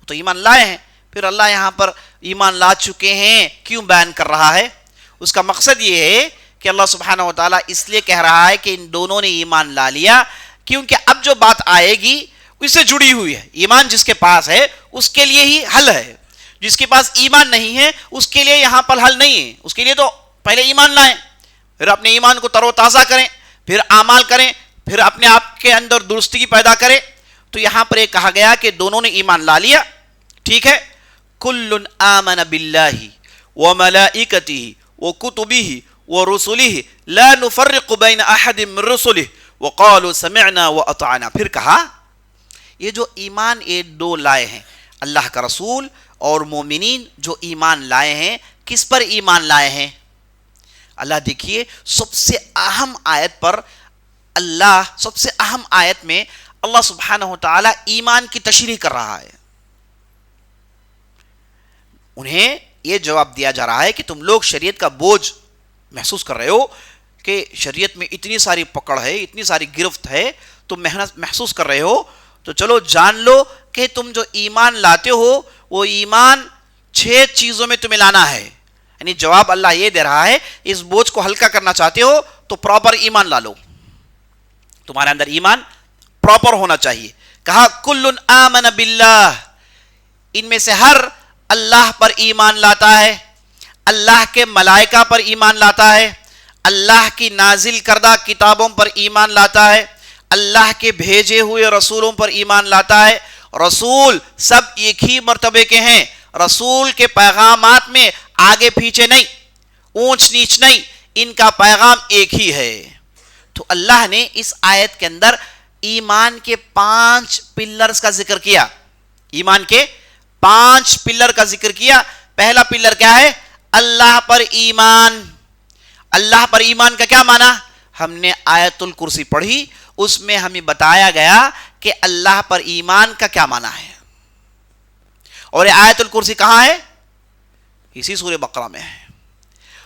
S2: تو ایمان لائے ہیں. پھر اللہ یہاں پر ایمان لا چکے ہیں کیوں بیان کر رہا ہے؟ اس کا مقصد یہ ہے کہ اللہ سبحانہ و تعالیٰ اس لیے کہہ رہا ہے کہ ان دونوں نے ایمان لا لیا، کیونکہ اب جو بات آئے گی اس سے جڑی ہوئی ہے. ایمان جس کے پاس ہے اس کے لیے ہی حل ہے. جس کے پاس ایمان نہیں ہے اس کے لیے یہاں پر حل نہیں ہے. اس کے لیے تو پہلے ایمان لائیں، پھر اپنے ایمان کو تر و تازہ کریں، پھر اعمال کریں، پھر اپنے آپ کے اندر درستگی پیدا کریں. تو یہاں پر ایک کہا گیا کہ دونوں نے ایمان لا لیا. ٹھیک ہے. کل آمن باللہ وملائکتہ وکتبہ ورسلہ لا نفرق بین احد من رسلہ وقالوا سمعنا واطعنا. پھر کہا یہ جو ایمان یہ 2 لائے ہیں، اللہ کا رسول اور مومنین جو ایمان لائے ہیں، کس پر ایمان لائے ہیں؟ اللہ دیکھیے سب سے اہم آیت پر اللہ سب سے اہم آیت میں اللہ سبحانہ و تعالی ایمان کی تشریح کر رہا ہے. انہیں یہ جواب دیا جا رہا ہے کہ تم لوگ شریعت کا بوجھ محسوس کر رہے ہو کہ شریعت میں اتنی ساری پکڑ ہے, اتنی ساری گرفت ہے, تم محنت محسوس کر رہے ہو, تو چلو جان لو کہ تم جو ایمان لاتے ہو وہ ایمان 6 چیزوں میں تمہیں لانا ہے. یعنی جواب اللہ یہ دے رہا ہے, اس بوجھ کو ہلکا کرنا چاہتے ہو تو پراپر ایمان لا لو, تمہارے اندر ایمان پراپر ہونا چاہیے. کہا کل آمن باللہ, ان میں سے ہر اللہ پر ایمان لاتا ہے, اللہ کے ملائکہ پر ایمان لاتا ہے, اللہ کی نازل کردہ کتابوں پر ایمان لاتا ہے, اللہ کے بھیجے ہوئے رسولوں پر ایمان لاتا ہے. رسول سب ایک ہی مرتبے کے ہیں, رسول کے پیغامات میں آگے پیچھے نہیں, اونچ نیچ نہیں, ان کا پیغام ایک ہی ہے. تو اللہ نے اس آیت کے اندر ایمان کے 5 پلرز کا ذکر کیا, ایمان کے 5 پلر کا ذکر کیا. پہلا پلر کیا ہے؟ اللہ پر ایمان. اللہ پر ایمان کا کیا معنی؟ ہم نے آیت الکرسی پڑھی, اس میں ہمیں بتایا گیا کہ اللہ پر ایمان کا کیا معنی ہے. اور یہ آیت الکرسی کہاں ہے؟ اسی سورہ بقرہ میں ہے.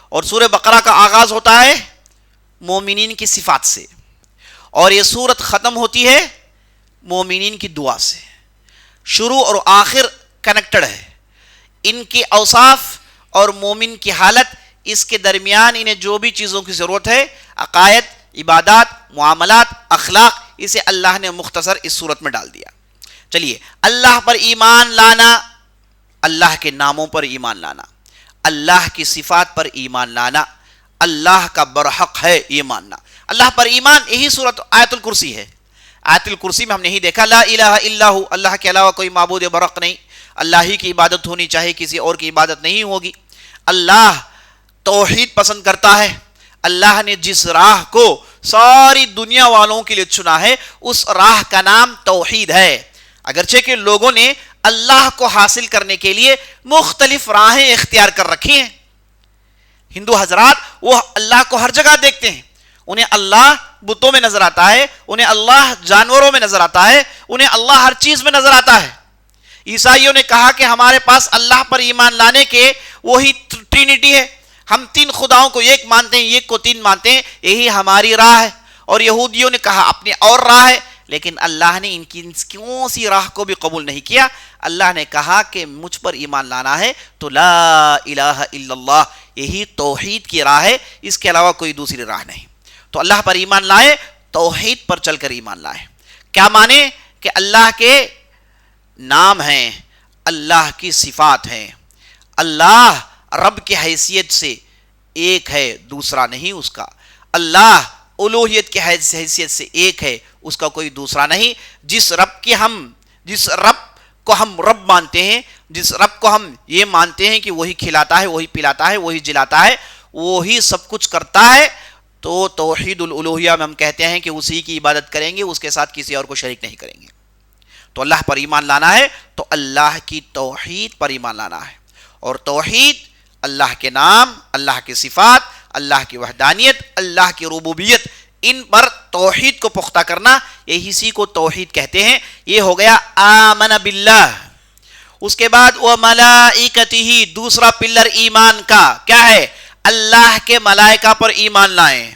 S2: اور سورہ بقرہ کا آغاز ہوتا ہے مومنین کی صفات سے, اور یہ سورت ختم ہوتی ہے مومنین کی دعا سے. شروع اور آخر کنیکٹڈ ہے, ان کی اوصاف اور مومن کی حالت, اس کے درمیان انہیں جو بھی چیزوں کی ضرورت ہے, عقائد, عبادات, معاملات, اخلاق, اسے اللہ نے مختصر اس صورت میں ڈال دیا. چلیے, اللہ پر ایمان لانا, اللہ کے ناموں پر ایمان لانا, اللہ کی صفات پر ایمان لانا, اللہ کا برحق ہے یہ ماننا. اللہ پر ایمان, یہی سورت آیت الکرسی ہے. آیت الکرسی میں ہم نے ہی دیکھا لا الہ الا ہو, اللہ کے علاوہ کوئی معبود برحق نہیں, اللہ ہی کی عبادت ہونی چاہیے, کسی اور کی عبادت نہیں ہوگی. اللہ توحید پسند کرتا ہے. اللہ نے جس راہ کو ساری دنیا والوں کے لیے چنا ہے اس راہ کا نام توحید ہے. اگرچہ کہ لوگوں نے اللہ کو حاصل کرنے کے لیے مختلف راہیں اختیار کر رکھی ہیں. ہندو حضرات وہ اللہ کو ہر جگہ دیکھتے ہیں, انہیں اللہ بتوں میں نظر آتا ہے, انہیں اللہ جانوروں میں نظر آتا ہے, انہیں اللہ ہر چیز میں نظر آتا ہے. عیسائیوں نے کہا کہ ہمارے پاس اللہ پر ایمان لانے کے وہی ٹرینٹی ہے, ہم 3 خداؤں کو ایک مانتے ہیں, ایک کو 3 مانتے ہیں, یہی ہماری راہ ہے. اور یہودیوں نے کہا اپنی اور راہ ہے, لیکن اللہ نے ان کی کیوں سی راہ کو بھی قبول نہیں کیا. اللہ نے کہا کہ مجھ پر ایمان لانا ہے تو لا الہ الا اللہ, یہی توحید کی راہ ہے, اس کے علاوہ کوئی دوسری راہ نہیں. تو اللہ پر ایمان لائے, توحید پر چل کر ایمان لائے. کیا مانے؟ کہ اللہ کے نام ہیں, اللہ کی صفات ہیں, اللہ رب کی حیثیت سے ایک ہے, دوسرا نہیں اس کا. اللہ الوہیت کی حیثیت سے ایک ہے, اس کا کوئی دوسرا نہیں. جس رب کو ہم رب مانتے ہیں, جس رب کو ہم یہ مانتے ہیں کہ وہی کھلاتا ہے, وہی پلاتا ہے, وہی جلاتا ہے, وہی سب کچھ کرتا ہے, تو توحید الالوہیہ میں ہم کہتے ہیں کہ اسی کی عبادت کریں گے, اس کے ساتھ کسی اور کو شریک نہیں کریں گے. تو اللہ پر ایمان لانا ہے تو اللہ کی توحید پر ایمان لانا ہے. اور توحید اللہ کے نام, اللہ کی صفات, اللہ کی وحدانیت, اللہ کی ربوبیت, ان پر توحید کو پختہ کرنا, یہی اسی کو توحید کہتے ہیں. یہ ہو گیا آمن باللہ. اس کے بعد وملائکتہ, دوسرا پلر ایمان کا کیا ہے؟ اللہ کے ملائکہ پر ایمان لائیں.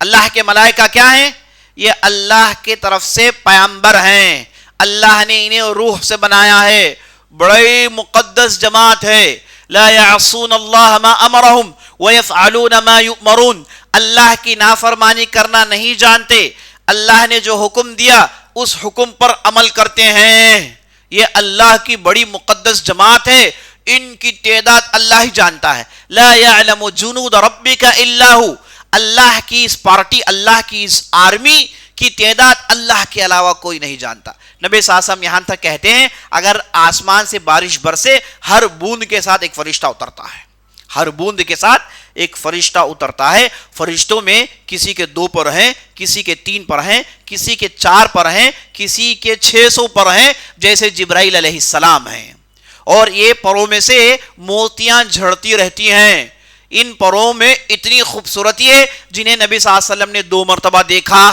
S2: اللہ کے ملائکہ کیا ہیں؟ یہ اللہ کے طرف سے پیغمبر ہیں, اللہ نے انہیں روح سے بنایا ہے, بڑی مقدس جماعت ہے. لا یعصون اللہ ما امرہم ویفعلون ما یؤمرون, اللہ کی نافرمانی کرنا نہیں جانتے, اللہ نے جو حکم دیا اس حکم پر عمل کرتے ہیں. یہ اللہ کی بڑی مقدس جماعت ہے, ان کی تعداد اللہ ہی جانتا ہے. لا یعلم جنود ربک الا ہو, اللہ کی اس پارٹی, اللہ کی اس آرمی کی تعداد اللہ کے علاوہ کوئی نہیں جانتا. نبی صلی اللہ علیہ وسلم یہاں تک کہتے ہیں اگر آسمان سے بارش برسے, ہر بوند کے ساتھ ایک فرشتہ اترتا ہے, ہر بوند کے ساتھ ایک فرشتہ اترتا ہے. فرشتوں میں کسی کے 2 پر ہیں, کسی کے 3 پر ہیں, کسی کے 4 پر ہیں, کسی کے 600 پر ہیں, جیسے جبرائیل علیہ السلام ہیں. اور یہ پروں میں سے موتیاں جھڑتی رہتی ہیں. ان پروں میں اتنی خوبصورتی ہے جنہیں نبی صلی اللہ علیہ وسلم نے 2 مرتبہ دیکھا.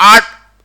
S2: 8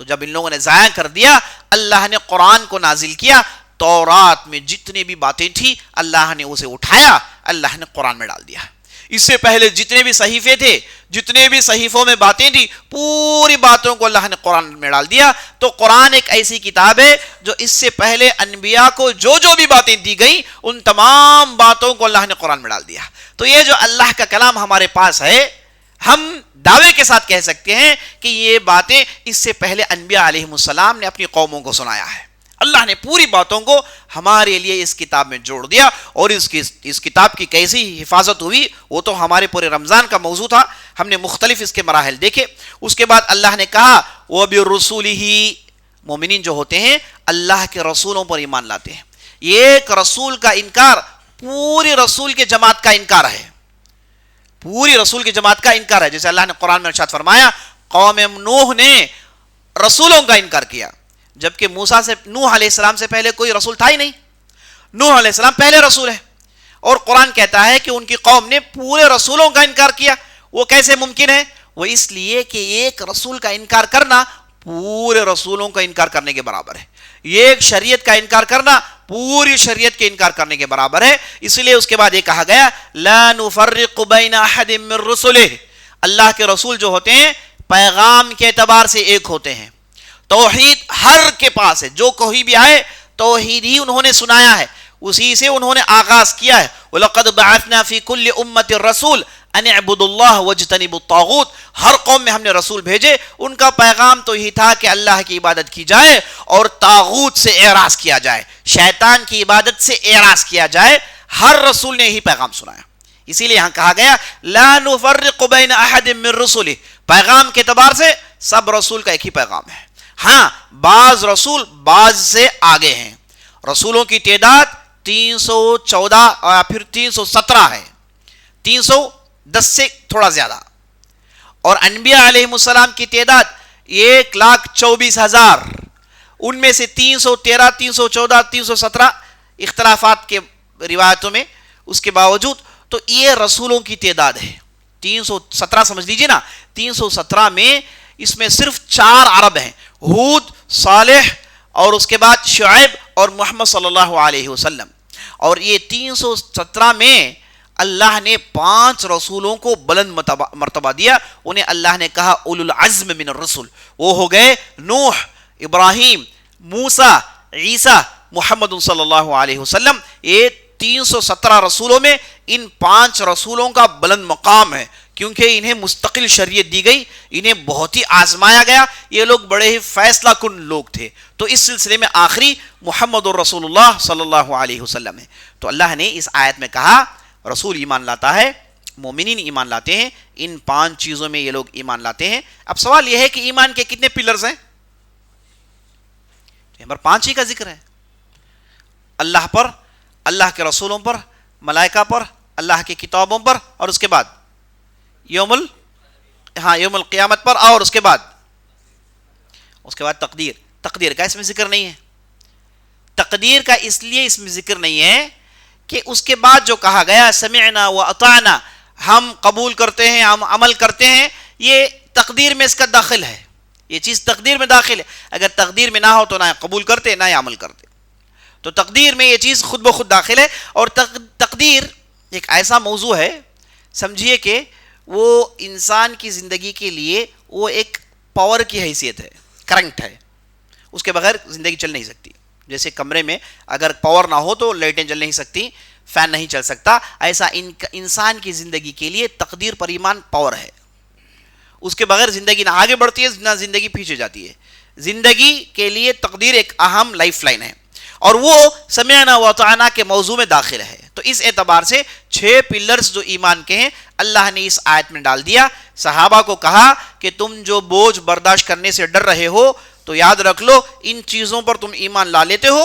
S2: تو جب ان لوگوں نے ضائع کر دیا، اللہ نے قرآن کو نازل کیا، تورات میں جتنی بھی باتیں تھیں اللہ نے اسے اٹھایا، اللہ نے قرآن میں ڈال دیا۔ اس سے پہلے جتنے بھی صحیفے تھے، جتنے بھی صحیفوں میں باتیں تھیں، پوری باتوں کو اللہ نے قرآن میں ڈال دیا۔ تو قرآن ایک ایسی کتاب ہے جو اس سے پہلے انبیاء کو جو جو بھی باتیں دی گئی ان تمام باتوں کو اللہ نے قرآن میں ڈال دیا۔ تو یہ جو اللہ کا کلام ہمارے پاس ہے، ہم دعوے کے ساتھ کہہ سکتے ہیں کہ یہ باتیں اس سے پہلے انبیاء علیہ السلام نے اپنی قوموں کو سنایا ہے۔ اللہ نے پوری باتوں کو ہمارے لیے اس کتاب میں جوڑ دیا، اور اس کتاب کی کیسی حفاظت ہوئی وہ تو ہمارے پورے رمضان کا موضوع تھا، ہم نے مختلف اس کے مراحل دیکھے۔ اس کے بعد اللہ نے کہا وَبِرُسُولِهِ، مومنین جو ہوتے ہیں اللہ کے رسولوں پر ایمان لاتے ہیں۔ یہ ایک رسول کا انکار پوری رسول کے جماعت کا انکار ہے، پوری رسول کی جماعت کا انکار ہے۔ جیسے اللہ نے قرآن میں ارشاد فرمایا قوم نوح نے رسولوں کا انکار کیا، جبکہ نوح علیہ السلام سے پہلے کوئی رسول تھا ہی نہیں، نوح علیہ السلام پہلے رسول ہے، اور قرآن کہتا ہے کہ ان کی قوم نے پورے رسولوں کا انکار کیا۔ وہ کیسے ممکن ہے؟ وہ اس لیے کہ ایک رسول کا انکار کرنا پورے رسولوں کا انکار کرنے کے برابر ہے، ایک شریعت کا انکار کرنا پوری شریعت کے انکار کرنے کے برابر ہے۔ اس لیے اس کے بعد یہ کہا گیا لا نفرق بین احد من رسلہ، اللہ کے رسول جو ہوتے ہیں پیغام کے اعتبار سے ایک ہوتے ہیں، توحید ہر کے پاس ہے، جو کوئی بھی آئے توحید ہی انہوں نے سنایا ہے، اسی سے انہوں نے آغاز کیا ہے۔ وَلَقَدْ بَعَثْنَا فِي كُلِّ أُمَّةٍ رَسُولٍ أَنِ اعْبُدُوا اللَّهَ وَاجْتَنِبُوا الطَّاغُوتَ، ہر قوم میں ہم نے رسول بھیجے، ان کا پیغام تو یہی تھا کہ اللہ کی عبادت کی جائے اور طاغوت سے اعراض کیا جائے، شیطان کی عبادت سے اعراض کیا جائے۔ ہر رسول نے یہی پیغام سنایا، اسی لیے یہاں کہا گیا لا نفرق بین احد من رسلہ، پیغام کے اعتبار سے سب رسول کا ایک ہی پیغام ہے۔ ہاں بعض رسول بعض سے آگے ہیں، رسولوں کی تعداد 314 اور پھر 317 ہے، 310 سے تھوڑا زیادہ، اور انبیاء علیہ السلام کی تعداد 1,24,000، ان میں سے 313 314 317 اختلافات کے روایتوں میں، اس کے باوجود تو یہ رسولوں کی تعداد ہے 317 سمجھ لیجئے نا۔ 317 میں اس میں صرف 4 عرب ہیں، ہود، صالح، اور اس کے بعد شعیب اور محمد صلی اللہ علیہ وسلم، اور یہ 317 میں اللہ نے 5 رسولوں کو بلند مرتبہ دیا، انہیں اللہ نے کہا اولو العزم من الرسل، وہ ہو گئے نوح، ابراہیم، موسیٰ، عیسیٰ، محمد صلی اللہ علیہ وسلم۔ یہ 317 رسولوں میں ان 5 رسولوں کا بلند مقام ہے، کیونکہ انہیں مستقل شریعت دی گئی، انہیں بہت ہی آزمایا گیا، یہ لوگ بڑے ہی فیصلہ کن لوگ تھے۔ تو اس سلسلے میں آخری محمد رسول اللہ صلی اللہ علیہ وسلم ہے۔ تو اللہ نے اس آیت میں کہا رسول ایمان لاتا ہے، مومنین ایمان لاتے ہیں، ان 5 چیزوں میں یہ لوگ ایمان لاتے ہیں۔ اب سوال یہ ہے کہ ایمان کے کتنے پلرز ہیں؟ نمبر 5 ہی کا ذکر ہے، اللہ پر، اللہ کے رسولوں پر، ملائکہ پر، اللہ کی کتابوں پر، اور اس کے بعد یوم القیامت پر، اور اس کے بعد تقدیر کا اس میں ذکر نہیں ہے۔ تقدیر کا اس لیے اس میں ذکر نہیں ہے کہ اس کے بعد جو کہا گیا سمعنا واطعنا، ہم قبول کرتے ہیں، ہم عمل کرتے ہیں، یہ تقدیر میں اس کا داخل ہے، یہ چیز تقدیر میں داخل ہے۔ اگر تقدیر میں نہ ہو تو نہ قبول کرتے نہ عمل کرتے، تو تقدیر میں یہ چیز خود بخود داخل ہے۔ اور تقدیر ایک ایسا موضوع ہے، سمجھیے کہ وہ انسان کی زندگی کے لیے وہ ایک پاور کی حیثیت ہے، کرنٹ ہے، اس کے بغیر زندگی چل نہیں سکتی۔ جیسے کمرے میں اگر پاور نہ ہو تو لائٹیں جل نہیں سکتی، فین نہیں چل سکتا، ایسا انسان کی زندگی کے لیے تقدیر پر ایمان پاور ہے، اس کے بغیر زندگی نہ آگے بڑھتی ہے نہ زندگی پیچھے جاتی ہے۔ زندگی کے لیے تقدیر ایک اہم لائف لائن ہے، اور وہ سمعنا واطعنا کے موضوع میں داخل ہے۔ تو اس اعتبار سے 6 پلرز جو ایمان کے ہیں اللہ نے اس آیت میں ڈال دیا۔ صحابہ کو کہا کہ تم جو بوجھ برداشت کرنے سے ڈر رہے ہو تو یاد رکھ لو ان چیزوں پر تم ایمان لا لیتے ہو،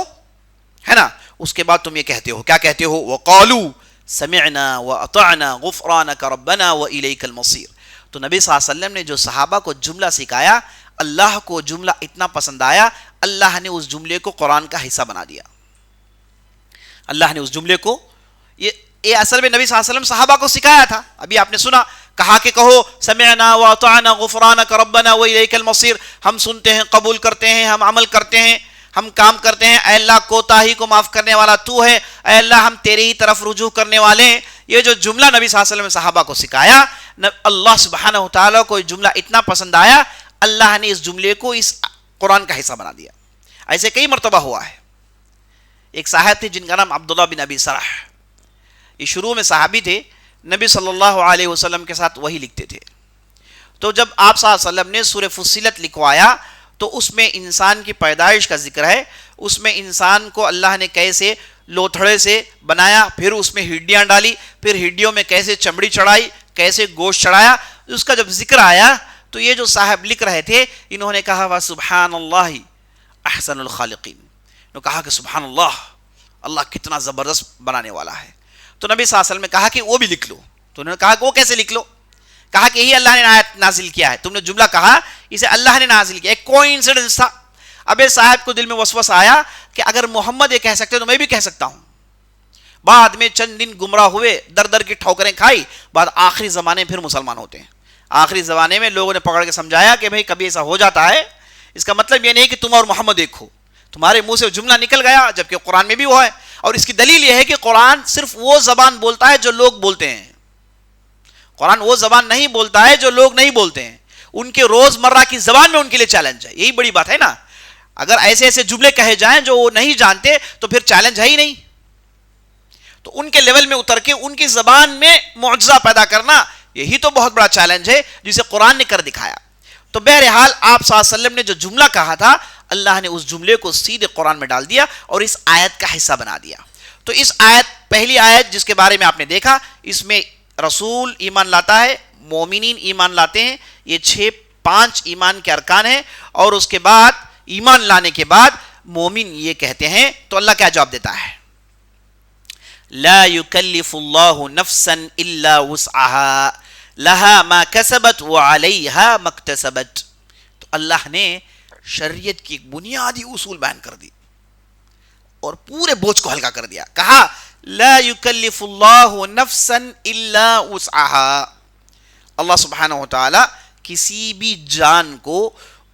S2: ہے نا، اس کے بعد تم یہ کہتے ہو، کیا کہتے ہو؟ وَقَالُوا سَمِعْنَا وَأَطَعْنَا غُفْرَانَكَ رَبَّنَا وَإِلَيْكَ الْمَصِيرُ۔ تو نبی صلی اللہ علیہ وسلم نے جو صحابہ کو جملہ سکھایا، اللہ کو جملہ اتنا پسند آیا، اللہ نے اس جملے کو قرآن کا حصہ بنا دیا۔ اللہ نے اس جملے کو، یہ یہ اصل میں نبی صلی اللہ علیہ وسلم صحابہ کو سکھایا تھا. ابھی آپ نے سنا, کہا کہ کہو سمعنا واطعنا غفرانک ربنا والیک المصیر, ہم سنتے ہیں, قبول کرتے ہیں, ہم عمل کرتے ہیں, ہم کام کرتے ہیں, اے اللہ کوتاہی کو معاف کرنے والا تو ہے, اے اللہ ہم تیرے ہی طرف رجوع کرنے والے ہیں. یہ جو جملہ نبی صلی اللہ علیہ وسلم نے صحابہ کو سکھایا, اللہ سبحانہ و تعالیٰ کو یہ جملہ اتنا پسند آیا, اللہ نے اس جملے کو اس قرآن کا حصہ بنا دیا. ایسے کئی مرتبہ ہوا ہے. ایک صاحب تھے جن کا نام عبداللہ بن ابی سرح, یہ شروع میں صحابی تھے, نبی صلی اللہ علیہ وسلم کے ساتھ وہی لکھتے تھے. تو جب آپ صلی اللہ علیہ وسلم نے سورہ فصلت لکھوایا تو اس میں انسان کی پیدائش کا ذکر ہے. اس میں انسان کو اللہ نے کیسے لوتھڑے سے بنایا, پھر اس میں ہڈیاں ڈالی, پھر ہڈیوں میں کیسے چمڑی چڑھائی, کیسے گوشت چڑھایا, اس کا جب ذکر آیا تو یہ جو صاحب لکھ رہے تھے انہوں نے کہا وَسُبْحَانَ اللَّهِ احسن الخالقین, انہوں نے کہا کہ سبحان اللہ, اللہ کتنا زبردست بنانے والا ہے. تو نبی صلی اللہ علیہ وسلم نے کہا کہ وہ بھی لکھ لو. تو انہوں نے کہا کہ وہ کیسے لکھ لو؟ کہا کہ یہی اللہ نے آیت نازل کیا ہے, تم نے جملہ کہا اسے اللہ نے نازل کیا. ایک کوئنسیڈنس تھا. اب صاحب کو دل میں وسوسہ آیا کہ اگر محمد یہ کہہ سکتے تو میں بھی کہہ سکتا ہوں. بعد میں چند دن گمراہ ہوئے, در در کی ٹھوکریں کھائی, بعد آخری زمانے میں پھر مسلمان ہوتے ہیں. آخری زمانے میں لوگوں نے پکڑ کے سمجھایا کہ بھئی کبھی ایسا ہو جاتا ہے, اس کا مطلب یہ نہیں کہ تم اور محمد ایک ہو. تمہارے منہ سے جملہ نکل گیا, جبکہ قرآن میں بھی وہ ہے. اور اس کی دلیل یہ ہے کہ قرآن صرف وہ زبان بولتا ہے جو لوگ بولتے ہیں. قرآن وہ زبان نہیں بولتا ہے جو لوگ نہیں بولتے ہیں. ان کے روز مرہ کی زبان میں ان کے لیے چیلنج ہے. یہی بڑی بات ہے نا. اگر ایسے ایسے جملے کہے جائیں جو وہ نہیں جانتے تو پھر چیلنج ہے ہی نہیں. تو ان کے لیول میں اتر کے ان کی زبان میں معجزہ پیدا کرنا, یہی تو بہت بڑا چیلنج ہے جسے قرآن نے کر دکھایا. تو بہرحال آپ صلی اللہ علیہ وسلم نے جو جملہ کہا تھا, اللہ نے اس جملے کو سیدھے قرآن میں ڈال دیا اور اس آیت کا حصہ بنا دیا. تو اس آیت, پہلی آیت جس کے بارے میں آپ نے دیکھا, اس میں رسول ایمان لاتا ہے, مومنین ایمان لاتے ہیں, یہ 5 ایمان کے ارکان ہیں. اور اس کے بعد ایمان لانے کے بعد مومن یہ کہتے ہیں, تو اللہ کیا جواب دیتا ہے؟ لا یکلف اللہ نفسا الا وسعها لها ما کسبت وعلیها ما اکتسبت. تو اللہ نے شریعت کی ایک بنیادی اصول بیان کر دی اور پورے بوجھ کو ہلکا کر دیا. کہا لا یکلف اللہ نفسا الا وسعها. اللہ سبحانہ و تعالی کسی بھی جان کو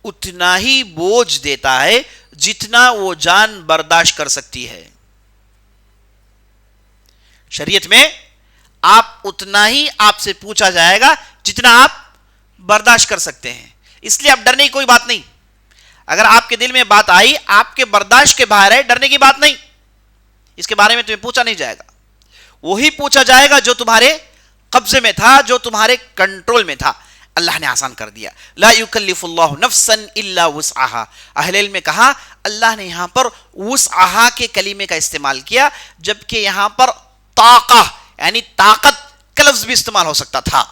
S2: اتنا ہی بوجھ دیتا ہے جتنا وہ جان برداشت کر سکتی ہے. شریعت میں آپ اتنا ہی آپ سے پوچھا جائے گا جتنا آپ برداشت کر سکتے ہیں. اس لیے اب ڈرنے کی کوئی بات نہیں. اگر آپ کے دل میں بات آئی, آپ کے برداشت کے باہر ہے, ڈرنے کی بات نہیں. اس کے بارے میں تمہیں پوچھا نہیں جائے گا. وہی پوچھا جائے گا جو تمہارے قبضے میں تھا, جو تمہارے کنٹرول میں تھا. اللہ نے آسان کر دیا. لا یکلف اللہ نفسا الا وسعها. اہل علم نے کہا اللہ نے یہاں پر وسعها کے کلمے کا استعمال کیا, جبکہ یہاں پر طاقہ یعنی طاقت کا لفظ بھی استعمال ہو سکتا تھا.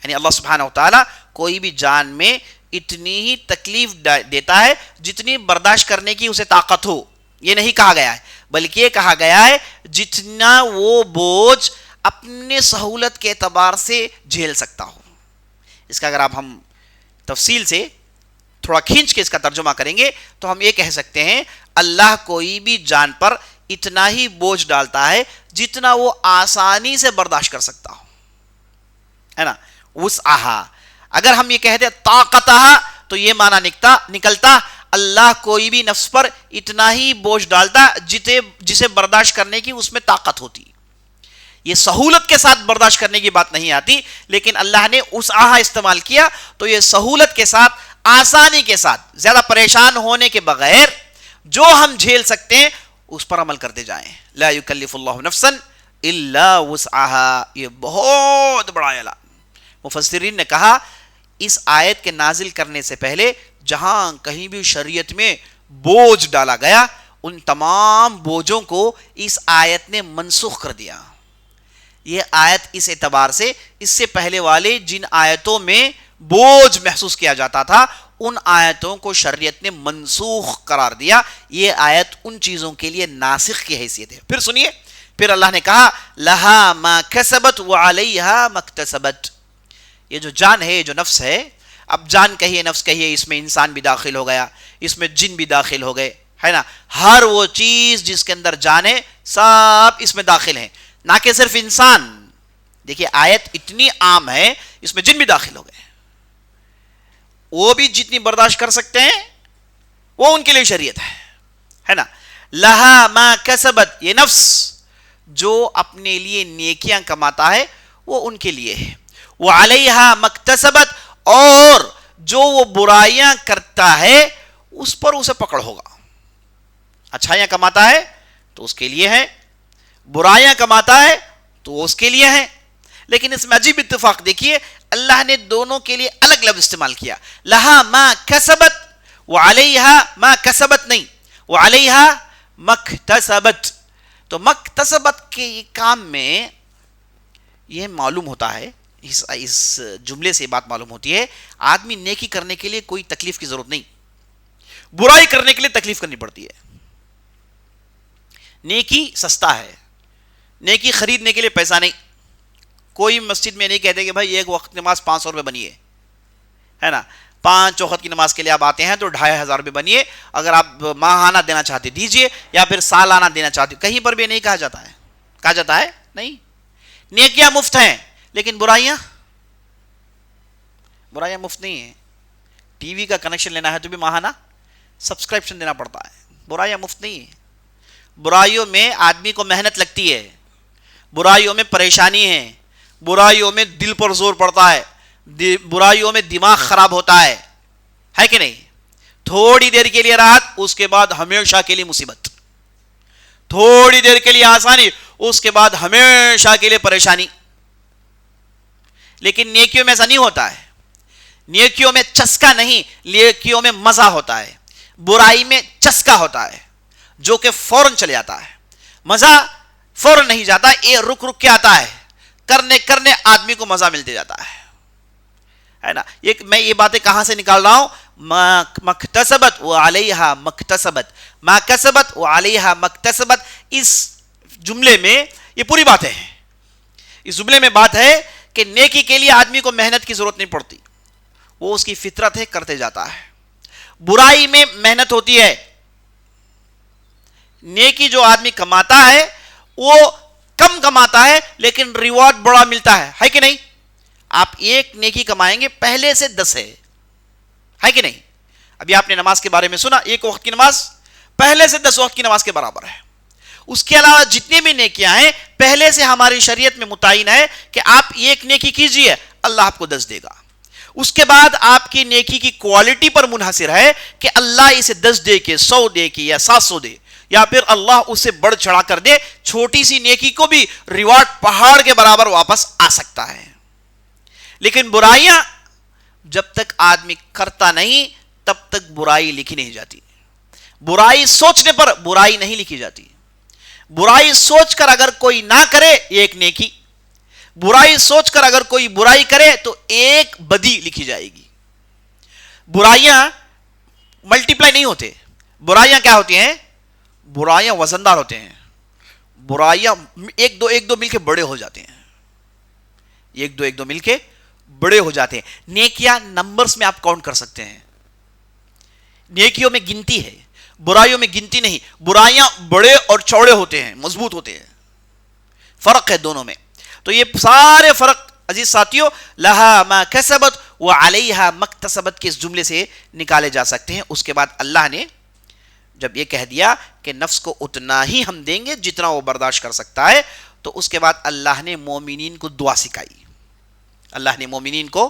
S2: یعنی اللہ سبحانہ وتعالی کوئی بھی جان میں اتنی ہی تکلیف دیتا ہے جتنی برداشت کرنے کی اسے طاقت ہو. یہ نہیں کہا گیا ہے, بلکہ یہ کہا گیا ہے جتنا وہ بوجھ اپنے سہولت کے اعتبار سے جھیل سکتا ہو. اس کا اگر آپ ہم تفصیل سے تھوڑا کھینچ کے اس کا ترجمہ کریں گے تو ہم یہ کہہ سکتے ہیں اللہ کوئی بھی جان پر اتنا ہی بوجھ ڈالتا ہے جتنا وہ آسانی سے برداشت کر سکتا ہو, ہے نا. وسعها. اگر ہم یہ کہتے طاقتها تو یہ معنی نکلتا اللہ کوئی بھی نفس پر اتنا ہی بوجھ ڈالتا جسے برداشت کرنے کی اس میں طاقت ہوتی. یہ سہولت کے ساتھ برداشت کرنے کی بات نہیں آتی, لیکن اللہ نے وسعها استعمال کیا تو یہ سہولت کے ساتھ, آسانی کے ساتھ, زیادہ پریشان ہونے کے بغیر جو ہم جھیل سکتے ہیں اس پر عمل کرتے جائیں. لا یکلف اللہ نفسا الا وسعها. یہ بہت بڑا اعلان. مفسرین نے کہا اس آیت کے نازل کرنے سے پہلے جہاں کہیں بھی شریعت میں بوجھ ڈالا گیا, ان تمام بوجھوں کو اس آیت نے منسوخ کر دیا. یہ آیت اس اعتبار سے اس سے پہلے والے جن آیتوں میں بوجھ محسوس کیا جاتا تھا ان آیتوں کو شریعت نے منسوخ قرار دیا. یہ آیت ان چیزوں کے لیے ناسخ کی حیثیت ہے. پھر سنیے, پھر اللہ نے کہا لہا ما کسبت وعلیہا ما اکتسبت. یہ جو جان ہے, یہ جو نفس ہے, اب جان کہیے نفس کہیے, اس میں انسان بھی داخل ہو گیا, اس میں جن بھی داخل ہو گئے, ہے نا. ہر وہ چیز جس کے اندر جان ہے سب اس میں داخل ہیں. نہ کہ صرف انسان. دیکھیے آیت اتنی عام ہے اس میں جن بھی داخل ہو گئے, وہ بھی جتنی برداشت کر سکتے ہیں وہ ان کے لیے شریعت ہے نا. لہا ما کسبت, یہ نفس جو اپنے لیے نیکیاں کماتا ہے وہ ان کے لیے ہے. وعلیہا مکتسبت, اور جو وہ برائیاں کرتا ہے اس پر اسے پکڑ ہوگا. اچھائیاں کماتا ہے تو اس کے لیے ہے, برائیاں کماتا ہے تو اس کے لیے ہے. لیکن اس میں عجیب اتفاق دیکھیے, اللہ نے دونوں کے لیے الگ لفظ استعمال کیا. لہا ما کسبت وعلیہا ما کسبت نہیں, وعلیہا مکتسبت. تو مکتسبت کے کام میں یہ معلوم ہوتا ہے, اس جملے سے بات معلوم ہوتی ہے, آدمی نیکی کرنے کے لیے کوئی تکلیف کی ضرورت نہیں, برائی کرنے کے لیے تکلیف کرنی پڑتی ہے. نیکی سستا ہے, نیکی خریدنے کے لیے پیسہ نہیں. کوئی مسجد میں نہیں کہتے کہ بھائی ایک وقت نماز 500 روپے بنیے, ہے نا, 5 وقت کی نماز کے لیے آپ آتے ہیں تو 2500 روپے بنیے, اگر آپ ماہانہ دینا چاہتے دیجئے یا پھر سالانہ دینا چاہتے. کہیں پر بھی نہیں کہا جاتا ہے, کہا جاتا ہے نہیں. نیکیاں مفت ہیں لیکن برائیاں مفت نہیں ہیں. ٹی وی کا کنیکشن لینا ہے تو بھی ماہانہ سبسکرپشن دینا پڑتا ہے. برائیاں مفت نہیں ہیں. برائیوں میں آدمی کو محنت لگتی ہے, برائیوں میں پریشانی ہے, برائیوں میں دل پر زور پڑتا ہے, برائیوں میں دماغ خراب ہوتا ہے کہ نہیں. تھوڑی دیر کے لیے راحت, اس کے بعد ہمیشہ کے لیے مصیبت. تھوڑی دیر کے لیے آسانی, اس کے بعد ہمیشہ کے لیے پریشانی. لیکن نیکیوں میں ایسا نہیں ہوتا ہے. نیکیوں میں چسکا نہیں, نیکیوں میں مزہ ہوتا ہے. برائی میں چسکا ہوتا ہے جو کہ فوراً چلے جاتا ہے. مزہ فوراً نہیں جاتا, یہ رک رک کے آتا ہے. کرنے کرنے آدمی کو مزہ ملتے جاتا ہے نا. میں یہ باتیں کہاں سے نکال رہا ہوں؟ مکتسبت وعلیہا مکتسبت, ما کسبت وعلیہا مکتسبت. اس جملے میں یہ پوری بات ہے. اس جملے میں بات ہے کہ نیکی کے لیے آدمی کو محنت کی ضرورت نہیں پڑتی, وہ اس کی فطرت ہے, کرتے جاتا ہے. برائی میں محنت ہوتی ہے. نیکی جو آدمی کماتا ہے وہ کم کماتا ہے لیکن ریوارڈ بڑا ملتا ہے کہ نہیں. آپ ایک نیکی کمائیں گے پہلے سے 10 ہے کہ نہیں. ابھی آپ نے نماز کے بارے میں سنا, ایک وقت کی نماز پہلے سے 10 وقت کی نماز کے برابر ہے. اس کے علاوہ جتنی بھی نیکیاں ہیں پہلے سے ہماری شریعت میں متعین ہے کہ آپ ایک نیکی کیجئے اللہ آپ کو 10 دے گا. اس کے بعد آپ کی نیکی کی کوالٹی پر منحصر ہے کہ اللہ اسے 10 دے کے 100 دے کے یا 700 دے, یا پھر اللہ اسے بڑھ چڑھا کر دے. چھوٹی سی نیکی کو بھی ریوارڈ پہاڑ کے برابر واپس آ سکتا ہے. لیکن برائیاں جب تک آدمی کرتا نہیں تب تک برائی لکھی نہیں جاتی. برائی سوچنے پر برائی نہیں لکھی جاتی. برائی سوچ کر اگر کوئی نہ کرے ایک نیکی, برائی سوچ کر اگر کوئی برائی کرے تو ایک بدی لکھی جائے گی. برائیاں ملٹیپلائی نہیں ہوتے. برائیاں کیا ہوتی ہیں؟ برائیاں وزندار ہوتے ہیں. برائیاں ایک دو مل کے بڑے ہو جاتے ہیں. ایک دو مل کے بڑے ہو جاتے ہیں. نیکیاں نمبرز میں آپ کاؤنٹ کر سکتے ہیں. نیکیوں میں گنتی ہے, برائیوں میں گنتی نہیں. برائیاں بڑے اور چوڑے ہوتے ہیں, مضبوط ہوتے ہیں. فرق ہے دونوں میں. تو یہ سارے فرق عزیز ساتھیوں لہا ما کسبت وعلیہا مکتسبت کے اس جملے سے نکالے جا سکتے ہیں. اس کے بعد اللہ نے جب یہ کہہ دیا کہ نفس کو اتنا ہی ہم دیں گے جتنا وہ برداشت کر سکتا ہے, تو اس کے بعد اللہ نے مومنین کو دعا سکھائی. اللہ نے مومنین کو,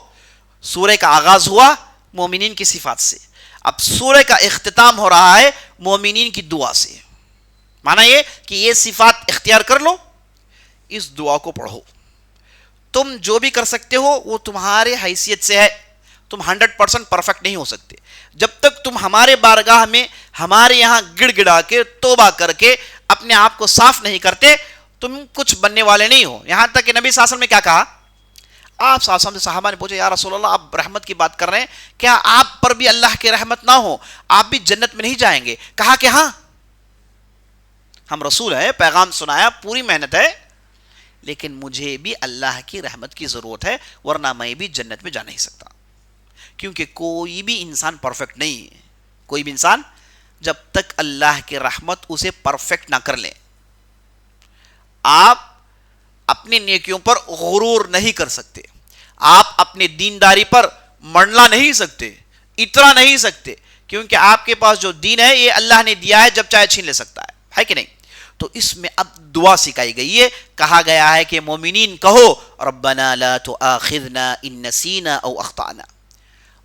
S2: سورہ کا آغاز ہوا مومنین کی صفات سے, اب سورہ کا اختتام ہو رہا ہے مومنین کی دعا سے. معنی یہ کہ یہ صفات اختیار کر لو, اس دعا کو پڑھو. تم جو بھی کر سکتے ہو وہ تمہارے حیثیت سے ہے. تم 100% پرفیکٹ نہیں ہو سکتے. جب تک تم ہمارے بارگاہ میں ہمارے یہاں گڑ گڑا کے توبہ کر کے اپنے آپ کو صاف نہیں کرتے, تم کچھ بننے والے نہیں ہو. یہاں تک کہ نبی صلی اللہ علیہ وسلم نے کیا کہا, آپ صلی اللہ علیہ وسلم سے صحابہ نے پوچھا یا رسول اللہ آپ رحمت کی بات کر رہے ہیں, کیا آپ پر بھی اللہ کی رحمت نہ ہو, آپ بھی جنت میں نہیں جائیں گے؟ کہا کہ ہاں, ہم رسول ہیں, پیغام سنایا, پوری محنت ہے, لیکن مجھے بھی اللہ کی رحمت کی ضرورت ہے, ورنہ میں بھی جنت میں جا نہیں سکتا. کیونکہ کوئی بھی انسان پرفیکٹ نہیں ہے. کوئی بھی انسان جب تک اللہ کی رحمت اسے پرفیکٹ نہ کر لے. آپ اپنی نیکیوں پر غرور نہیں کر سکتے، آپ اپنی دینداری پر منڈلا نہیں سکتے، اترا نہیں سکتے، کیونکہ آپ کے پاس جو دین ہے یہ اللہ نے دیا ہے، جب چاہے چھین لے سکتا ہے کہ نہیں؟ تو اس میں اب دعا سکھائی گئی ہے، کہا گیا ہے کہ مومنین کہو ربنا لا تؤاخذنا ان نسینا او اخطانا۔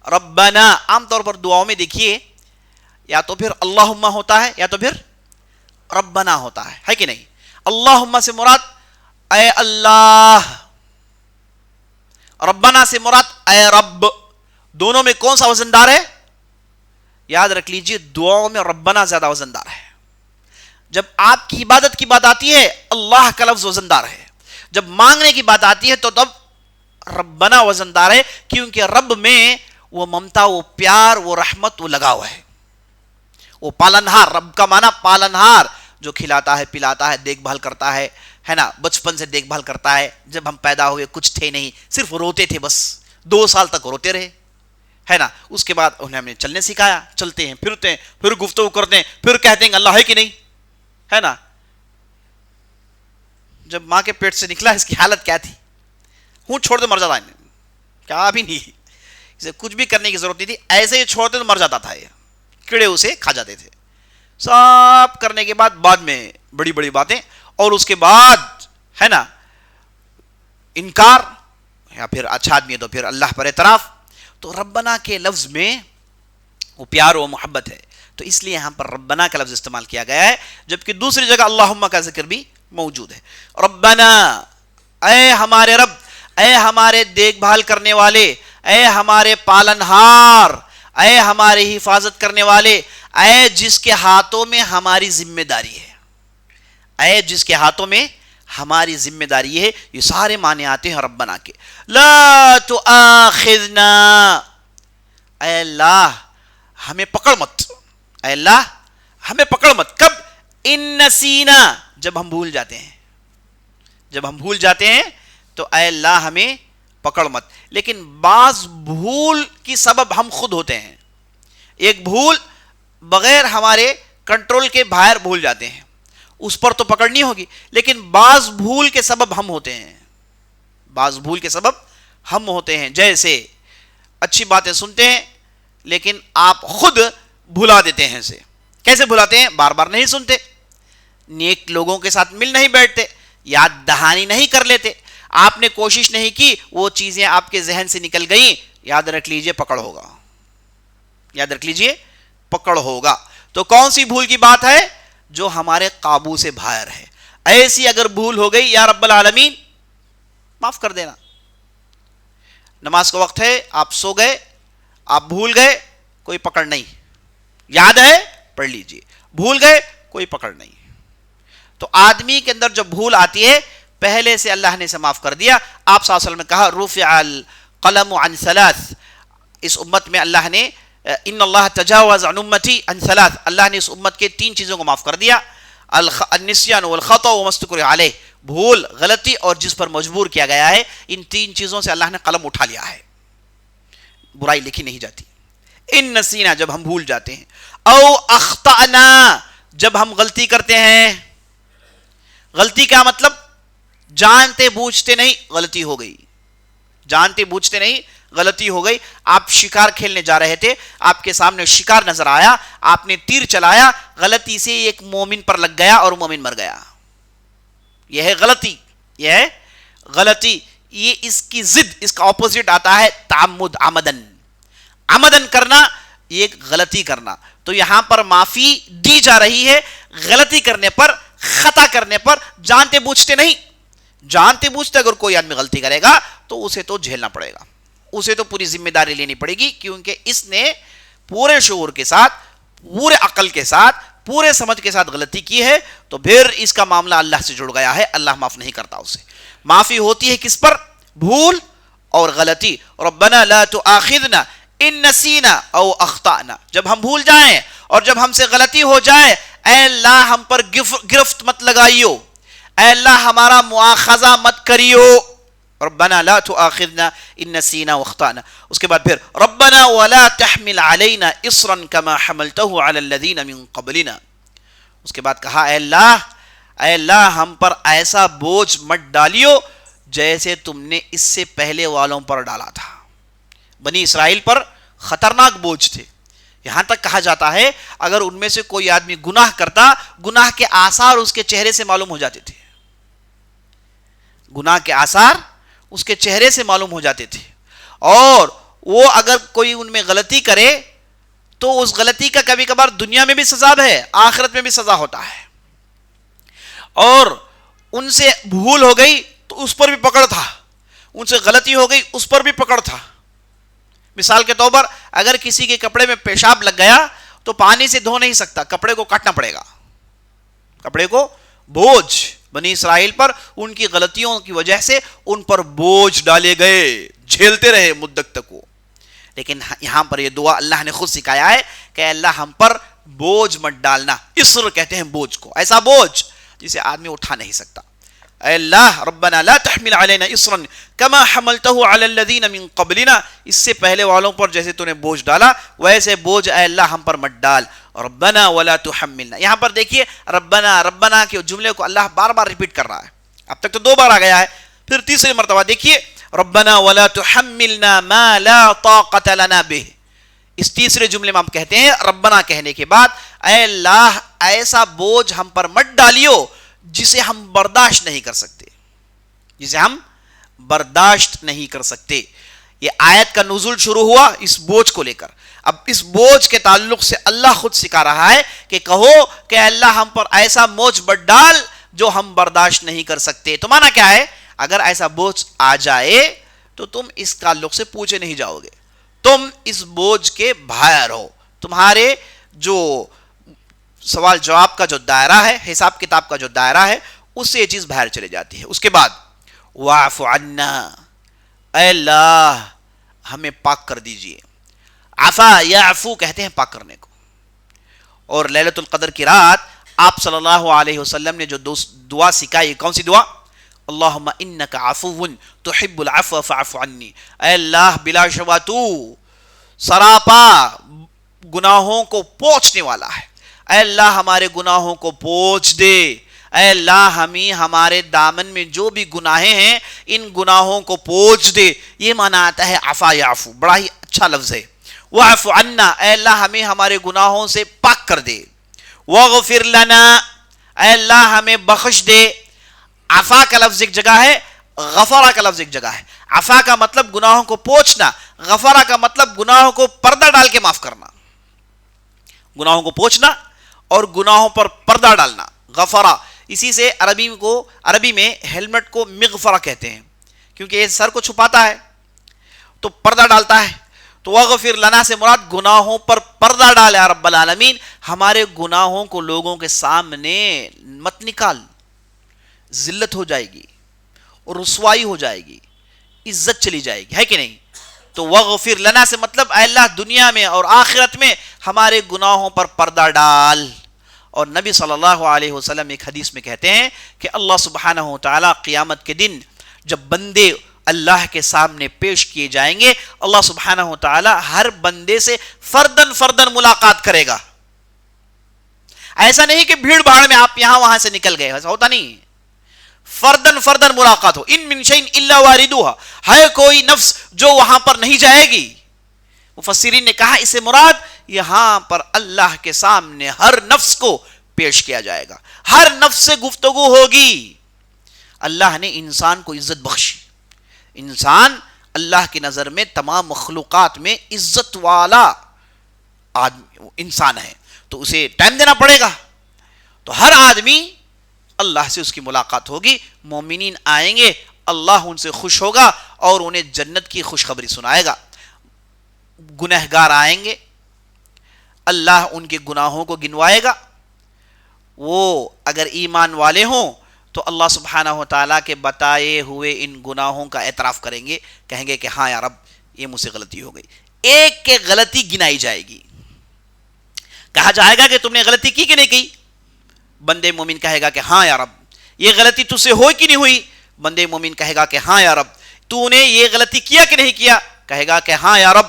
S2: ربنا عام طور پر دعاؤں میں دیکھیے یا تو پھر اللہم ہوتا ہے یا تو پھر ربنا ہوتا ہے کہ نہیں؟ اللہم سے مراد اے اللہ، ربنا سے مراد اے رب، دونوں میں کون سا وزندار ہے؟ یاد رکھ لیجئے دعاؤں میں ربنا زیادہ وزندار ہے۔ جب آپ کی عبادت کی بات آتی ہے اللہ کا لفظ وزندار ہے، جب مانگنے کی بات آتی ہے تو تب ربنا وزندار ہے، کیونکہ رب میں وہ ممتا، وہ پیار، وہ رحمت، وہ لگا ہوا ہے، وہ پالنہار۔ رب کا معنی پالنہار، جو کھلاتا ہے، پلاتا ہے، دیکھ بھال کرتا ہے نا، بچپن سے دیکھ بھال کرتا ہے۔ جب ہم پیدا ہوئے کچھ تھے نہیں، صرف روتے تھے، بس 2 سال تک روتے رہے ہے نا، اس کے بعد انہیں ہم نے چلنے سکھایا، چلتے ہیں، پھرتے ہیں، پھر گفتگو کرتے ہیں، پھر کہتے ہیں اللہ ہے کہ نہیں ہے نا۔ جب ماں کے پیٹ سے نکلا اس کی حالت کیا تھی؟ ہوں چھوڑ دے مر جاتا ہے، کیا بھی نہیں، اسے کچھ بھی کرنے کی ضرورت نہیں تھی، ایسے ہی چھوڑتے تو مر جاتا تھا، یہ کیڑے اسے کھا جاتے تھے۔ سب کرنے کے بعد میں بڑی بڑی باتیں، اور اس کے بعد ہے نا انکار، یا پھر اچھا آدمی ہے تو پھر اللہ پر اعتراف۔ تو ربنا کے لفظ میں وہ پیار و محبت ہے، تو اس لیے یہاں پر ربنا کا لفظ استعمال کیا گیا ہے، جبکہ دوسری جگہ اللہم کا ذکر بھی موجود ہے۔ ربنا، اے ہمارے رب، اے ہمارے دیکھ بھال کرنے والے، اے ہمارے پالنہار، اے ہماری حفاظت کرنے والے، اے جس کے ہاتھوں میں ہماری ذمہ داری ہے، اے جس کے ہاتھوں میں ہماری ذمہ داری ہے، یہ سارے معنی آتے ہیں ربنا کے۔ لا تؤاخذنا، اے اللہ ہمیں پکڑ مت، اے اللہ ہمیں پکڑ مت، کب؟ ان نسینا، جب ہم بھول جاتے ہیں، جب ہم بھول جاتے ہیں تو اے اللہ ہمیں پکڑ مت۔ لیکن بعض بھول کی سبب ہم خود ہوتے ہیں، ایک بھول بغیر ہمارے کنٹرول کے باہر بھول جاتے ہیں، اس پر تو پکڑ نہیں ہوگی، لیکن بعض بھول کے سبب ہم ہوتے ہیں، بعض بھول کے سبب ہم ہوتے ہیں۔ جیسے اچھی باتیں سنتے ہیں لیکن آپ خود بھلا دیتے ہیں اسے۔ کیسے بھلاتے ہیں؟ بار بار نہیں سنتے، نیک لوگوں کے ساتھ مل نہیں بیٹھتے، یاد دہانی نہیں کر لیتے، آپ نے کوشش نہیں کی، وہ چیزیں آپ کے ذہن سے نکل گئیں، یاد رکھ لیجئے پکڑ ہوگا، یاد رکھ لیجئے پکڑ ہوگا۔ تو کون سی بھول کی بات ہے؟ جو ہمارے قابو سے باہر ہے۔ ایسی اگر بھول ہو گئی یا رب العالمین معاف کر دینا۔ نماز کا وقت ہے، آپ سو گئے، آپ بھول گئے، کوئی پکڑ نہیں، یاد ہے پڑھ لیجئے، بھول گئے کوئی پکڑ نہیں۔ تو آدمی کے اندر جب بھول آتی ہے پہلے سے اللہ نے اسے معاف کر دیا۔ آپ صلی اللہ علیہ وسلم نے کہا رفع القلم عن ثلاث، اس امت میں اللہ نے ان اللہ تجاوز عن امتی عن ثلاث، اللہ نے اس امت کے 3 چیزوں کو معاف کر دیا، النسیان والخطا وما استکرہ علیہ، بھول، غلطی اور جس پر مجبور کیا گیا ہے، ان 3 چیزوں سے اللہ نے قلم اٹھا لیا ہے، برائی لکھی نہیں جاتی۔ ان نسینا، جب ہم بھول جاتے ہیں، او اخطأنا، جب ہم غلطی کرتے ہیں۔ غلطی کا مطلب جانتے بوجھتے نہیں غلطی ہو گئی، جانتے بوجھتے نہیں غلطی ہو گئی۔ آپ شکار کھیلنے جا رہے تھے، آپ کے سامنے شکار نظر آیا، آپ نے تیر چلایا، غلطی سے ایک مومن پر لگ گیا اور مومن مر گیا، یہ ہے غلطی، یہ ہے غلطی۔ یہ اس کی ضد، اس کا اپوزٹ آتا ہے تعمد، عمدن، عمدن کرنا، یہ ایک غلطی کرنا۔ تو یہاں پر معافی دی جا رہی ہے غلطی کرنے پر، خطا کرنے پر، جانتے بوجھتے نہیں۔ جانتے بوجھتے اگر کوئی آدمی غلطی کرے گا تو اسے تو جھیلنا پڑے گا، اسے تو پوری ذمہ داری لینی پڑے گی، کیونکہ اس نے پورے شعور کے ساتھ، پورے عقل کے ساتھ، پورے سمجھ کے ساتھ غلطی کی ہے، تو پھر اس کا معاملہ اللہ سے جڑ گیا ہے، اللہ معاف نہیں کرتا اسے۔ معافی ہوتی ہے کس پر؟ بھول اور غلطی۔ ربنا لا تؤاخذنا ان نسینا او اخطأنا، جب ہم بھول جائیں اور جب ہم سے غلطی ہو جائے، اے اللہ ہم پر گرفت مت لگائیو، اے اللہ ہمارا مواخذہ مت کریو، ربنا لا تؤاخذنا ان نسینا واخطأنا۔ اس کے بعد پھر ربنا ولا تحمل علينا اصرا كما حملته على الذين من قبلنا، اس کے بعد کہا اے اللہ اے اللہ ہم پر ایسا بوجھ مت ڈالیو جیسے تم نے اس سے پہلے والوں پر ڈالا تھا. بنی اسرائیل پر خطرناک بوجھ تھے. یہاں تک کہا جاتا ہے اگر ان میں سے کوئی آدمی گناہ کرتا, گناہ کے آثار اس کے چہرے سے معلوم ہو جاتے تھے. گناہ کے آثار اس کے چہرے سے معلوم ہو جاتے تھے. اور وہ اگر کوئی ان میں غلطی کرے تو اس غلطی کا کبھی کبھار دنیا میں بھی سزا ہے, آخرت میں بھی سزا ہوتا ہے. اور ان سے بھول ہو گئی تو اس پر بھی پکڑ تھا, ان سے غلطی ہو گئی اس پر بھی پکڑ تھا. مثال کے طور پر اگر کسی کے کپڑے میں پیشاب لگ گیا تو پانی سے دھو نہیں سکتا, کپڑے کو کاٹنا پڑے گا. کپڑے کو بوجھ بنی اسرائیل پر ان کی غلطیوں کی وجہ سے ان پر بوجھ ڈالے گئے, جھیلتے رہے مدت تک وہ. لیکن یہاں پر یہ دعا اللہ نے خود سکھایا ہے کہ اللہ ہم پر بوجھ مت ڈالنا. اسر کہتے ہیں بوجھ کو, ایسا بوجھ جسے آدمی اٹھا نہیں سکتا. اے اللہ ربنا لا تحمل علینا اسرا کما حملتہ علی الذین من قبلنا, اس سے پہلے والوں پر جیسے تو نے بوجھ ڈالا ویسے بوجھ اے اللہ ہم پر مت ڈال. ربنا ولا تحملنا, یہاں پر دیکھیے ربنا ربنا کے جملے کو اللہ بار بار ریپیٹ کر رہا ہے. اب تک تو 2 بار آ گیا ہے, پھر تیسری مرتبہ دیکھیے ربنا ولا تحملنا ما لا طاقت لنا به. اس تیسرے جملے میں ہم کہتے ہیں ربنا کہنے کے بعد اے اللہ ایسا بوجھ ہم پر مت ڈالیو جسے ہم برداشت نہیں کر سکتے, جسے ہم برداشت نہیں کر سکتے. یہ آیت کا نزول شروع ہوا اس بوجھ کو لے کر. اب اس بوجھ کے تعلق سے اللہ خود سکھا رہا ہے کہ کہو کہ اللہ ہم پر ایسا بوجھ مت ڈال جو ہم برداشت نہیں کر سکتے. تو مانا کیا ہے, اگر ایسا بوجھ آ جائے تو تم اس تعلق سے پوچھے نہیں جاؤ گے, تم اس بوجھ کے باہر ہو. تمہارے جو سوال جواب کا جو دائرہ ہے, حساب کتاب کا جو دائرہ ہے, اس سے یہ چیز باہر چلے جاتی ہے. اس کے بعد واعف عنا, اے اللہ ہمیں پاک کر دیجئے. عفا یعفو کہتے ہیں پاک کرنے کو. اور لیلۃ القدر کی رات آپ صلی اللہ علیہ وسلم نے جو دعا سکھائی, کون سی دعا؟ اللہم انک عفو تحب العفو فاعف عنی. اے اللہ بلا شبہ تو سراپا گناہوں کو پوچھنے والا ہے, اے اللہ ہمارے گناہوں کو پوچھ دے. اے اللہ ہمیں ہمارے دامن میں جو بھی گناہیں ہیں ان گناہوں کو پوچھ دے. یہ معنی آتا ہے عفا یعفو, بڑا ہی اچھا لفظ ہے. واعف عنا, اے اللہ ہمیں ہمارے گناہوں سے پاک کر دے. واغفر لنا, اے اللہ ہمیں بخش دے. عفا کا لفظ ایک جگہ ہے, غفرہ کا لفظ ایک جگہ ہے. عفا کا مطلب گناہوں کو پوچھنا, غفرہ کا مطلب گناہوں کو پردہ ڈال کے معاف کرنا. گناہوں کو پوچھنا اور گناہوں پر پردہ ڈالنا, غفرہ. اسی سے عربی میں ہیلمٹ کو مغفرہ کہتے ہیں, کیونکہ یہ سر کو چھپاتا ہے تو پردہ ڈالتا ہے. تو وغفر لنا سے مراد گناہوں پر پردہ ڈال یا رب العالمین, ہمارے گناہوں کو لوگوں کے سامنے مت نکال. ذلت ہو جائے گی اور رسوائی ہو جائے گی, عزت چلی جائے گی, ہے کہ نہیں؟ تو وغفر لنا سے مطلب اے اللہ دنیا میں اور آخرت میں ہمارے گناہوں پر پردہ ڈال. اور نبی صلی اللہ علیہ وسلم ایک حدیث میں کہتے ہیں کہ اللہ سبحانہ و تعالیٰ قیامت کے دن جب بندے اللہ کے سامنے پیش کیے جائیں گے, اللہ سبحانہ و تعالیٰ ہر بندے سے فردن فردن ملاقات کرے گا. ایسا نہیں کہ بھیڑ بھاڑ میں آپ یہاں وہاں سے نکل گئے, ایسا ہوتا نہیں. فردن فردن ملاقات ہو. ان من شیء الا واردها, ہے کوئی نفس جو وہاں پر نہیں جائے گی. مفسرین نے کہا اسے مراد یہاں پر اللہ کے سامنے ہر نفس کو پیش کیا جائے گا, ہر نفس سے گفتگو ہوگی. اللہ نے انسان کو عزت بخشی. انسان اللہ کی نظر میں تمام مخلوقات میں عزت والا انسان ہے, تو اسے ٹائم دینا پڑے گا. تو ہر آدمی اللہ سے اس کی ملاقات ہوگی. مومنین آئیں گے, اللہ ان سے خوش ہوگا اور انہیں جنت کی خوشخبری سنائے گا. گنہگار آئیں گے, اللہ ان کے گناہوں کو گنوائے گا. وہ اگر ایمان والے ہوں تو اللہ سبحانہ و تعالیٰ کے بتائے ہوئے ان گناہوں کا اعتراف کریں گے, کہیں گے کہ ہاں یا رب یہ مجھ سے غلطی ہو گئی. ایک کے غلطی گنائی جائے گی. کہا جائے گا کہ تم نے غلطی کی کہ نہیں کی؟ بندے مومن کہے گا کہ ہاں یا رب. یہ غلطی تجھ سے ہوئی کہ نہیں ہوئی؟ بندے مومن کہے گا کہ ہاں یا رب. تو نے یہ غلطی کیا کہ نہیں کیا؟ کہے گا کہ ہاں یا رب.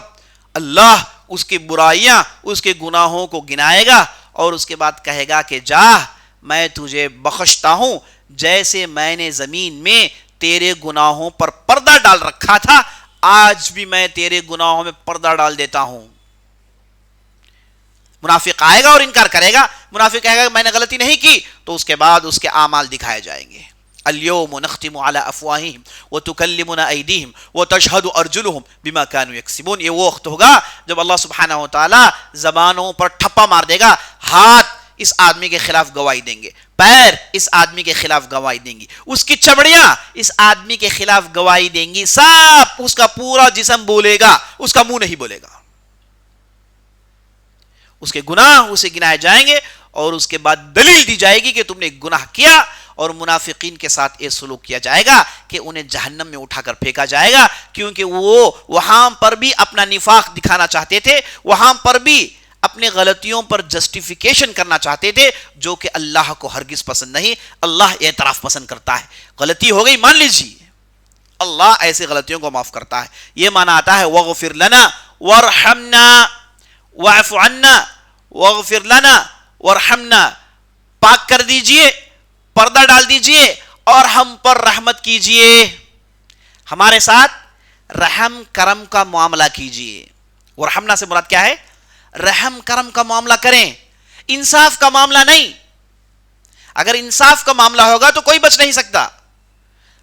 S2: اللہ اس کی برائیاں, اس کے گناہوں کو گنائے گا اور اس کے بعد کہے گا کہ جا میں تجھے بخشتا ہوں جیسے میں نے زمین میں تیرے گناہوں پر پردہ ڈال رکھا تھا، آج بھی میں تیرے گناہوں میں پردہ ڈال دیتا ہوں۔ منافق آئے گا اور انکار کرے گا، منافق کہے گا میں نے غلطی نہیں کی، تو اس کے بعد اس کے اعمال دکھائے جائیں گے۔ اليوم نختم على افواہہم وتکلمنا ایدیہم وتشہد ارجلہم بما كانوا یکسبون۔ یہ وہ وقت ہوگا جب اللہ سبحانہ وتعالی زبانوں پر ٹھپا مار دے گا، ہاتھ اس آدمی کے خلاف گواہی دیں گے، پیر اس آدمی کے خلاف گواہی دیں گی، اس کی چمڑیاں اس آدمی کے خلاف گواہی دیں گی، سب اس کا پورا جسم بولے گا، اس کا منہ نہیں بولے گا۔ اس کے گناہ اسے گنائے جائیں گے اور اس کے بعد دلیل دی جائے گی کہ تم نے گناہ کیا، اور منافقین کے ساتھ یہ سلوک کیا جائے گا کہ انہیں جہنم میں اٹھا کر پھینکا جائے گا، کیونکہ وہ وہاں پر بھی اپنا نفاق دکھانا چاہتے تھے، وہاں پر بھی اپنے غلطیوں پر جسٹیفیکیشن کرنا چاہتے تھے، جو کہ اللہ کو ہرگز پسند نہیں۔ اللہ اعتراف پسند کرتا ہے، غلطی ہو گئی مان لیجیے، اللہ ایسے غلطیوں کو معاف کرتا ہے۔ یہ معنی آتا ہے وَاغْفِرْ لَنَا وَارْحَمْنَا وَاعْفُ عَنَّا وَاغْفِرْ لَنَا وَارْحَمْنَا، پاک کر دیجئے، پردہ ڈال دیجئے اور ہم پر رحمت کیجئے، ہمارے ساتھ رحم کرم کا معاملہ کیجئے۔ ورحمنا سے مراد کیا ہے؟ رحم کرم کا معاملہ کریں، انصاف کا معاملہ نہیں۔ اگر انصاف کا معاملہ ہوگا تو کوئی بچ نہیں سکتا۔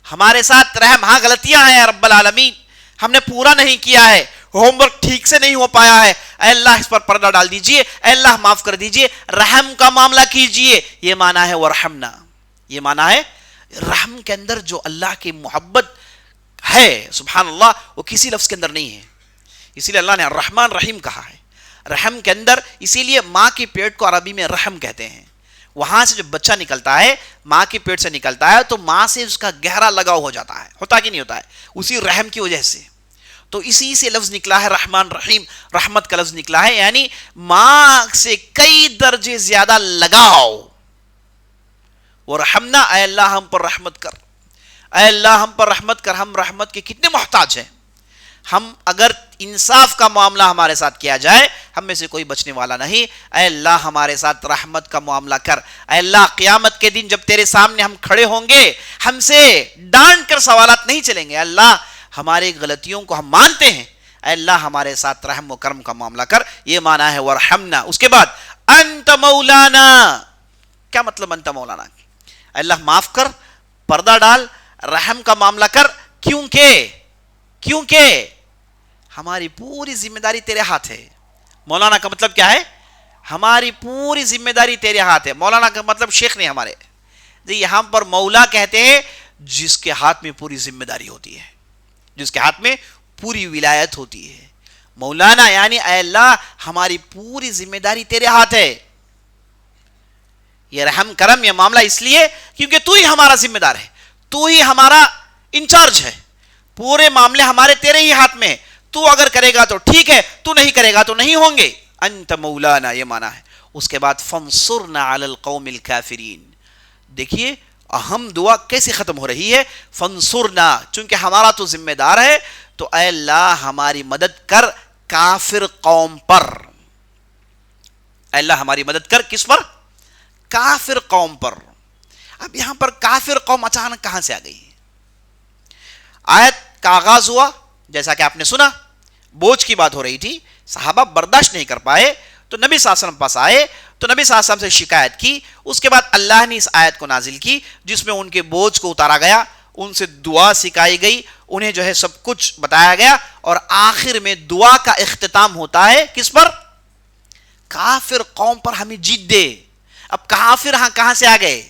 S2: ہمارے ساتھ رحم، ہاں غلطیاں ہیں رب العالمین، ہم نے پورا نہیں کیا ہے، ہوم ورک ٹھیک سے نہیں ہو پایا ہے، اے اللہ اس پر پردہ ڈال دیجئے، اے اللہ معاف کر دیجئے، رحم کا معاملہ کیجئے۔ یہ معنی ہے ورحمنا، یہ معنی ہے رحم کے اندر جو اللہ کی محبت ہے سبحان اللہ وہ کسی لفظ کے اندر نہیں ہے، اسی لیے اللہ نے الرحمن رحیم کہا ہے۔ رحم کے اندر، اسی لیے ماں کے پیٹ کو عربی میں رحم کہتے ہیں۔ وہاں سے جب بچہ نکلتا ہے، ماں کے پیٹ سے نکلتا ہے، تو ماں سے اس کا گہرا لگاؤ ہو جاتا ہے، ہوتا کہ نہیں ہوتا ہے؟ اسی رحم کی وجہ سے تو اسی سے لفظ نکلا ہے رحمان رحیم، رحمت کا لفظ نکلا ہے، یعنی ماں سے کئی درجے زیادہ لگاؤ۔ ورحمنا، اے اللہ ہم پر رحمت کر، اے اللہ ہم پر رحمت کر، ہم رحمت کے کتنے محتاج ہیں۔ ہم اگر انصاف کا معاملہ ہمارے ساتھ کیا جائے، ہم میں سے کوئی بچنے والا نہیں۔ اے اللہ ہمارے ساتھ رحمت کا معاملہ کر، اے اللہ قیامت کے دن جب تیرے سامنے ہم کھڑے ہوں گے، ہم سے ڈانٹ کر سوالات نہیں چلیں گے، اللہ ہماری غلطیوں کو ہم مانتے ہیں، اے اللہ ہمارے ساتھ رحم و کرم کا معاملہ کر۔ یہ معنی ہے ورحمنا۔ اس کے بعد انت مولانا، کیا مطلب انت مولانا؟ اے اللہ معاف کر، پردہ ڈال، رحم کا معاملہ کر، کیونکہ ہماری پوری ذمہ داری تیرے ہاتھ ہے۔ مولانا کا مطلب کیا ہے؟ ہماری پوری ذمہ داری تیرے ہاتھ ہے۔ مولانا کا مطلب شیخ نہیں ہمارے جی، یہاں پر مولا کہتے ہیں جس کے ہاتھ میں پوری ذمہ داری ہوتی ہے، جس کے ہاتھ میں پوری ولایت ہوتی ہے۔ مولانا یعنی اے اللہ ہماری پوری ذمہ داری تیرے ہاتھ ہے۔ یہ رحم کرم، یہ معاملہ اس لیے کیونکہ تو ہی ہمارا ذمہ دار ہے، تو ہی ہمارا انچارج ہے، پورے معاملے ہمارے تیرے ہی ہاتھ میں ہے۔ تو اگر کرے گا تو ٹھیک ہے، تو نہیں کرے گا تو نہیں ہوں گے۔ انت مولانا، یہ معنی ہے۔ اس کے بعد فانصرنا علی القوم الکافرین۔ دیکھیے اہم دعا کیسے ختم ہو رہی ہے، فانصرنا، چونکہ ہمارا تو ذمہ دار ہے، تو اے اللہ ہماری مدد کر کافر قوم پر۔ اے اللہ ہماری مدد کر کس پر؟ کافر قوم پر۔ اب یہاں پر کافر قوم اچانک کہاں سے آ گئی؟ آیت کا آغاز ہوا جیسا کہ آپ نے سنا، بوجھ کی بات ہو رہی تھی، صحابہ برداشت نہیں کر پائے تو نبی صلی اللہ علیہ وسلم پاس آئے، تو نبی صلی اللہ علیہ وسلم سے شکایت کی۔ اس کے بعد اللہ نے اس آیت کو نازل کی جس میں ان کے بوجھ کو اتارا گیا، ان سے دعا سکھائی گئی، انہیں جو ہے سب کچھ بتایا گیا، اور آخر میں دعا کا اختتام ہوتا ہے کس پر؟ کافر قوم پر ہمیں جیت دے۔ اب کافر ہاں کہاں سے آ گئے؟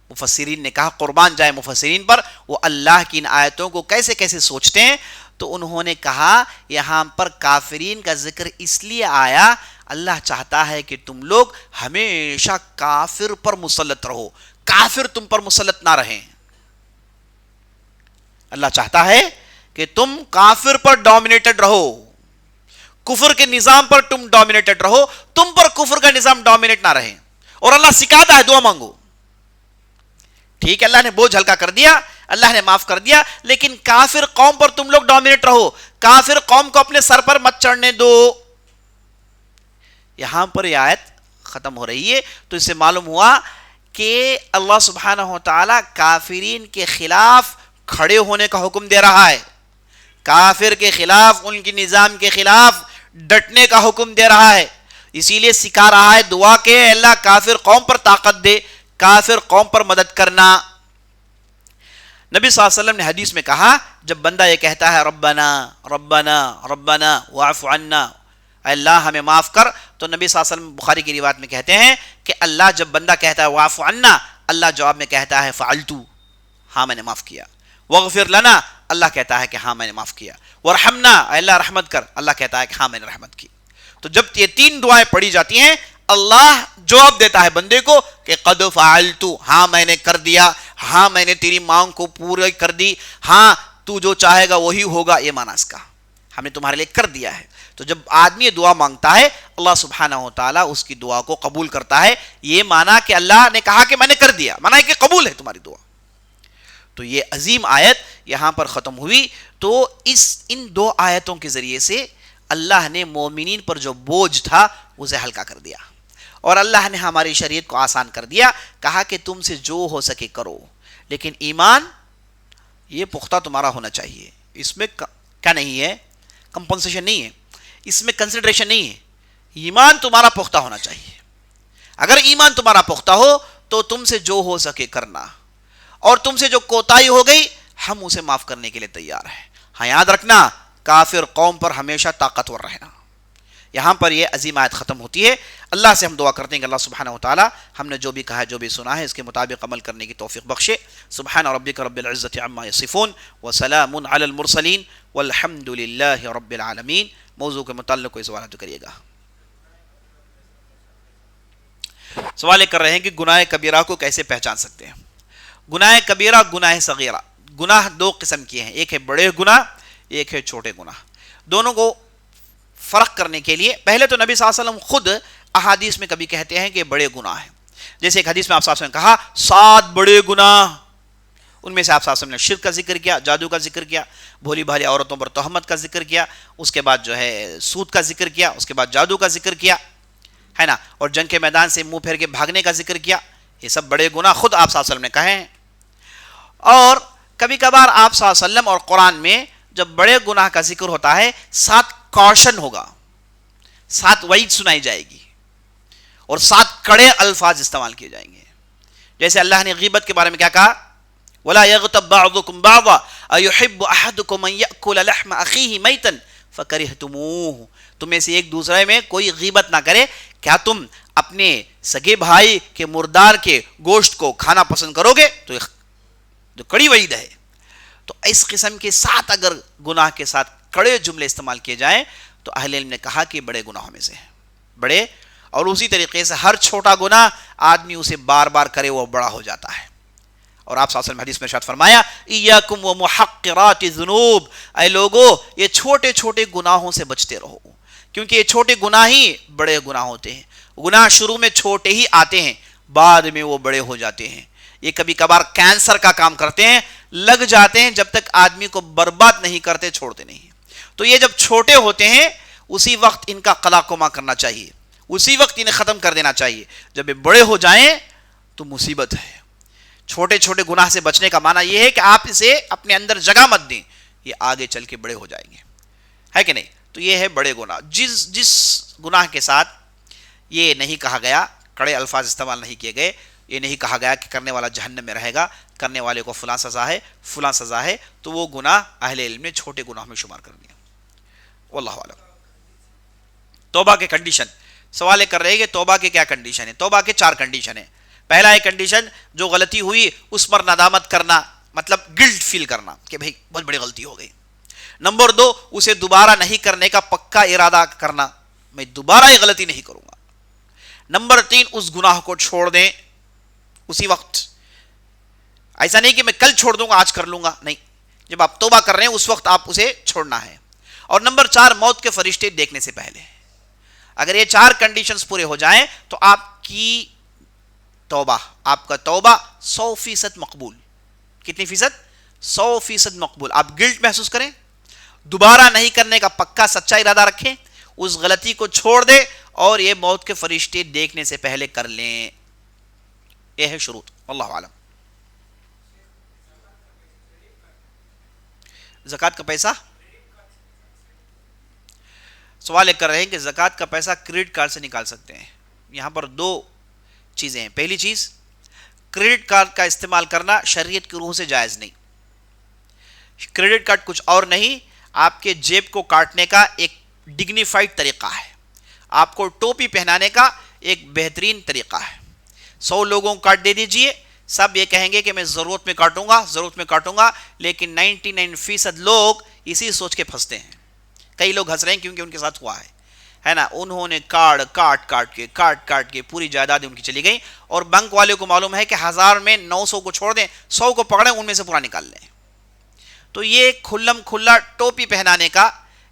S2: مفسرین نے کہا، قربان جائے مفسرین پر، وہ اللہ کی ان آیتوں کو کیسے کیسے سوچتے ہیں، تو انہوں نے کہا یہاں پر کافرین کا ذکر اس لیے آیا، اللہ چاہتا ہے کہ تم لوگ ہمیشہ کافر پر مسلط رہو، کافر تم پر مسلط نہ رہیں۔ اللہ چاہتا ہے کہ تم کافر پر ڈومینیٹڈ رہو، کفر کے نظام پر تم ڈومینیٹڈ رہو، تم پر کفر کا نظام ڈومینیٹ نہ رہے۔ اور اللہ سکھاتا ہے دعا مانگو۔ ٹھیک ہے، اللہ نے بوجھ ہلکا کر دیا، اللہ نے معاف کر دیا، لیکن کافر قوم پر تم لوگ ڈومینیٹ رہو، کافر قوم کو اپنے سر پر مت چڑھنے دو۔ یہاں پر یہ آیت ختم ہو رہی ہے. تو اس سے معلوم ہوا کہ اللہ سبحانہ و تعالیٰ کافرین کے خلاف کھڑے ہونے کا حکم دے رہا ہے, کافر کے خلاف, ان کے نظام کے خلاف ڈٹنے کا حکم دے رہا ہے. اسی لیے سکھا رہا ہے دعا کہ اللہ کافر قوم پر طاقت دے, کافر قوم پر مدد کرنا. نبی صلی اللہ علیہ وسلم نے حدیث میں کہا, جب بندہ یہ کہتا ہے ربنا ربنا ربنا واعف عنا, اے اللہ ہمیں معاف کر, تو نبی صلی اللہ علیہ وسلم بخاری کی روایت میں کہتے ہیں کہ اللہ جب بندہ کہتا ہے واعف عنا, اللہ جواب میں کہتا ہے فعلتو, ہاں میں نے معاف کیا. واغفر لنا, اللہ کہتا ہے کہ ہاں میں نے معاف کیا. ورحمنا, اے اللہ رحمت کر, اللہ کہتا ہے کہ ہاں میں نے رحمت کی. تو جب یہ تین دعائیں پڑھی جاتی ہیں, اللہ جواب دیتا ہے بندے کو کہ قد فعلتو, ہاں میں نے کر دیا, ہاں میں نے تیری مانگ کو پورا کر دی, ہاں تو جو چاہے گا وہی ہوگا, یہ معنی اس کا, ہم نے تمہارے لیے کر دیا ہے. تو جب آدمی یہ دعا مانگتا ہے, اللہ سبحانہ و تعالیٰ اس کی دعا کو قبول کرتا ہے. یہ معنی کہ اللہ نے کہا کہ میں نے کر دیا, معنی ہے کہ قبول ہے تمہاری دعا. تو یہ عظیم آیت یہاں پر ختم ہوئی. تو ان دو آیتوں کے ذریعے سے اللہ نے مومنین پر جو بوجھ تھا اسے ہلکا کر دیا, اور اللہ نے ہماری شریعت کو آسان کر دیا. کہا کہ تم سے جو ہو سکے کرو, لیکن ایمان یہ پختہ تمہارا ہونا چاہیے. اس میں کیا نہیں ہے, کمپنسیشن نہیں ہے, اس میں کنسیڈریشن نہیں ہے. ایمان تمہارا پختہ ہونا چاہیے. اگر ایمان تمہارا پختہ ہو تو تم سے جو ہو سکے کرنا, اور تم سے جو کوتاہی ہو گئی ہم اسے معاف کرنے کے لیے تیار ہیں. ہاں یاد رکھنا, کافر قوم پر ہمیشہ طاقتور رہنا. یہاں پر یہ عظیم آیت ختم ہوتی ہے. اللہ سے ہم دعا کرتے ہیں کہ اللہ سبحانہ و تعالی ہم نے جو بھی کہا, جو بھی سنا ہے, اس کے مطابق عمل کرنے کی توفیق بخشے. سبحان ربک رب العزت عما یصفون وسلام علی المرسلین والحمد للہ رب العالمین. موضوع کے متعلق کوئی سوال تو کریے گا. سوال کر رہے ہیں کہ گناہ کبیرہ کو کیسے پہچان سکتے ہیں. گناہ کبیرہ, گناہ صغیرہ, گناہ دو قسم کے ہیں, ایک ہے بڑے گناہ, ایک ہے چھوٹے گناہ. دونوں کو فرق کرنے کے لیے پہلے تو نبی صلی اللہ علیہ وسلم خود احادیث میں کبھی کہتے ہیں کہ بڑے گناہ ہیں. جیسے ایک حدیث میں آپ صلی اللہ علیہ وسلم نے کہا 7 بڑے گناہ, ان میں سے آپ صلی اللہ علیہ وسلم نے شرک کا ذکر کیا, جادو کا ذکر کیا, بھولی بھالی عورتوں پر تہمت کا ذکر کیا, اس کے بعد جو ہے سود کا ذکر کیا, اس کے بعد جادو کا ذکر کیا, ہے نا, اور جنگ کے میدان سے منہ پھیر کے بھاگنے کا ذکر کیا. یہ سب بڑے گناہ خود آپ صلی اللہ علیہ وسلم نے کہے ہیں. اور کبھی کبھار آپ صلی اللہ علیہ وسلم اور قرآن میں جب بڑے گناہ کا ذکر ہوتا ہے 7 کاشن ہوگا, 7 وعید سنائی جائے گی, اور 7 کڑے الفاظ استعمال کیے جائیں گے. جیسے اللہ نے غیبت کے بارے میں کیا کہا, وَلَا يَغْتَبْ بَعْضُكُمْ بَعْضًا أَيُحِبُّ أَحَدُكُمْ أَن يَأْكُلَ لَحْمَ أَخِيهِ مَيْتًا فَكَرِهْتُمُوهُ. تم میں سے ایک دوسرے میں کوئی غیبت نہ کرے, کیا تم اپنے سگے بھائی کے مردار کے گوشت کو کھانا پسند کرو گے؟ تو جو کڑی وعید ہے. تو اس قسم کے 7 اگر گناہ کے ساتھ کڑے جملے استعمال کیے جائیں تو اہل علم نے کہا کہ بڑے گناہوں میں سے ہیں بڑے. اور اسی طریقے سے ہر چھوٹا گناہ آدمی اسے بار بار کرے وہ بڑا ہو جاتا ہے. اور آپ صلی اللہ علیہ وسلم حدیث میں ارشاد فرمایا ایاکم ومحقرات الذنوب, اے لوگو یہ چھوٹے چھوٹے گناہوں سے بچتے رہو, کیونکہ یہ چھوٹے گناہ ہی بڑے گناہ ہوتے ہیں. گناہ شروع میں چھوٹے ہی آتے ہیں, بعد میں وہ بڑے ہو جاتے ہیں. یہ کبھی کبھار کینسر کا کام کرتے ہیں, لگ جاتے ہیں, جب تک آدمی کو برباد نہیں کرتے چھوڑتے نہیں. تو یہ جب چھوٹے ہوتے ہیں اسی وقت ان کا قضا کما کرنا چاہیے, اسی وقت انہیں ختم کر دینا چاہیے. جب یہ بڑے ہو جائیں تو مصیبت ہے. چھوٹے چھوٹے گناہ سے بچنے کا معنی یہ ہے کہ آپ اسے اپنے اندر جگہ مت دیں, یہ آگے چل کے بڑے ہو جائیں گے, ہے کہ نہیں. تو یہ ہے بڑے گناہ. جس گناہ کے ساتھ یہ نہیں کہا گیا, کڑے الفاظ استعمال نہیں کیے گئے, یہ نہیں کہا گیا کہ کرنے والا جہنم میں رہے گا, کرنے والے کو فلاں سزا ہے فلاں سزا ہے, تو وہ گناہ اہل علم نے چھوٹے گناہ میں شمار کر دیا. واللہ اعلم. توبہ کے کنڈیشن سوال کر رہے ہیں کہ توبہ کے کیا کنڈیشن ہے. توبہ کے 4 کنڈیشن ہیں. پہلا ہے کنڈیشن جو غلطی ہوئی اس پر ندامت کرنا, مطلب گلٹ فیل کرنا کہ بھئی بہت بڑی غلطی ہو گئی. نمبر 2 اسے دوبارہ نہیں کرنے کا پکا ارادہ کرنا, میں دوبارہ یہ غلطی نہیں کروں گا. نمبر 3 اس گناہ کو چھوڑ دیں اسی وقت, ایسا نہیں کہ میں کل چھوڑ دوں گا آج کر لوں گا, نہیں, جب آپ توبہ کر رہے ہیں اس وقت آپ اسے چھوڑنا ہے. اور نمبر 4 موت کے فرشتے دیکھنے سے پہلے. اگر یہ 4 کنڈیشنز پورے ہو جائیں تو آپ کی توبہ, آپ کا توبہ 100% مقبول. کتنی فیصد؟ 100% مقبول. آپ گلٹ محسوس کریں, دوبارہ نہیں کرنے کا پکا سچا ارادہ رکھیں, اس غلطی کو چھوڑ دیں اور یہ موت کے فرشتے دیکھنے سے پہلے کر لیں. یہ ہے شروط. اللہ عالم. زکوٰۃ کا پیسہ سوال کر رہے ہیں کہ زکوٰۃ کا پیسہ کریڈٹ کارڈ سے نکال سکتے ہیں. یہاں پر دو چیزیں ہیں. پہلی چیز، کریڈٹ کارڈ کا استعمال کرنا شریعت کی روح سے جائز نہیں. کریڈٹ کارڈ کچھ اور نہیں، آپ کے جیب کو کاٹنے کا ایک ڈگنیفائڈ طریقہ ہے، آپ کو ٹوپی پہنانے کا ایک بہترین طریقہ ہے. 100 لوگوں کو کارڈ دے دیجئے، سب یہ کہیں گے کہ میں ضرورت میں کاٹوں گا، لیکن 99% لوگ اسی سوچ کے پھنستے ہیں. کئی لوگ ہنس رہے ہیں کیونکہ ان کے ساتھ ہوا ہے نا. انہوں نے کارڈ کاٹ کے پوری جائیداد ان کی چلی گئی، اور بینک والے کو معلوم ہے کہ 1000 میں 900 کو چھوڑ دیں، 100 کو پکڑیں، ان میں سے پورا نکال لیں. تو یہ کھلم کھلا ٹوپی پہنانے کا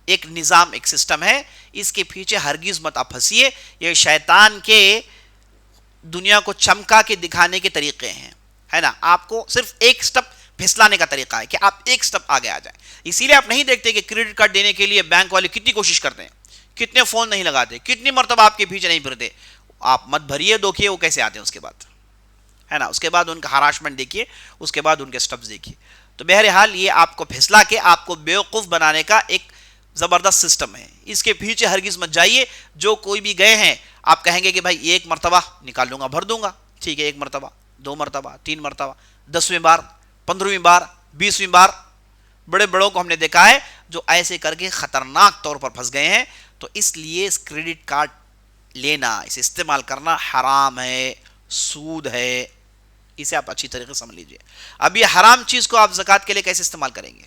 S2: ایک نظام، ایک سسٹم ہے. اس کے پیچھے ہرگز مت آپ پھنسیے. یہ شیطان کے دنیا کو چمکا کے دکھانے کے طریقے ہیں، ہے نا. آپ کو صرف ایک سٹپ پھسلانے کا طریقہ ہے کہ آپ ایک سٹپ آگے آ جائیں. اسی لیے آپ نہیں دیکھتے کہ کریڈٹ کارڈ دینے کے لیے بینک والے کتنی کوشش کرتے ہیں، کتنے فون نہیں لگاتے، کتنی مرتبہ آپ کے پیچھے نہیں پھرتے. آپ مت بھریے دھوکے، وہ کیسے آتے ہیں اس کے بعد، ہے نا. اس کے بعد ان کا ہراشمنٹ دیکھیے، اس کے بعد ان کے سٹپس دیکھیے. تو بہرحال یہ آپ کو پھسلا کے آپ کو بیوقوف بنانے کا ایک زبردست سسٹم ہے. اس کے پیچھے ہرگز مت جائیے. جو کوئی بھی گئے ہیں، آپ کہیں گے کہ بھائی ایک مرتبہ نکال لوں گا، بھر دوں گا. ٹھیک ہے، ایک مرتبہ، 2 مرتبہ، 3 مرتبہ، 10ویں بار، 15ویں بار، 20ویں بار. بڑے بڑوں کو ہم نے دیکھا ہے جو ایسے کر کے خطرناک طور پر پھنس گئے ہیں. تو اس لیے اس کریڈٹ کارڈ لینا، اسے استعمال کرنا حرام ہے، سود ہے. اسے آپ اچھی طریقے سے سمجھ لیجئے. اب یہ حرام چیز کو آپ زکوٰۃ کے لیے کیسے استعمال کریں گے؟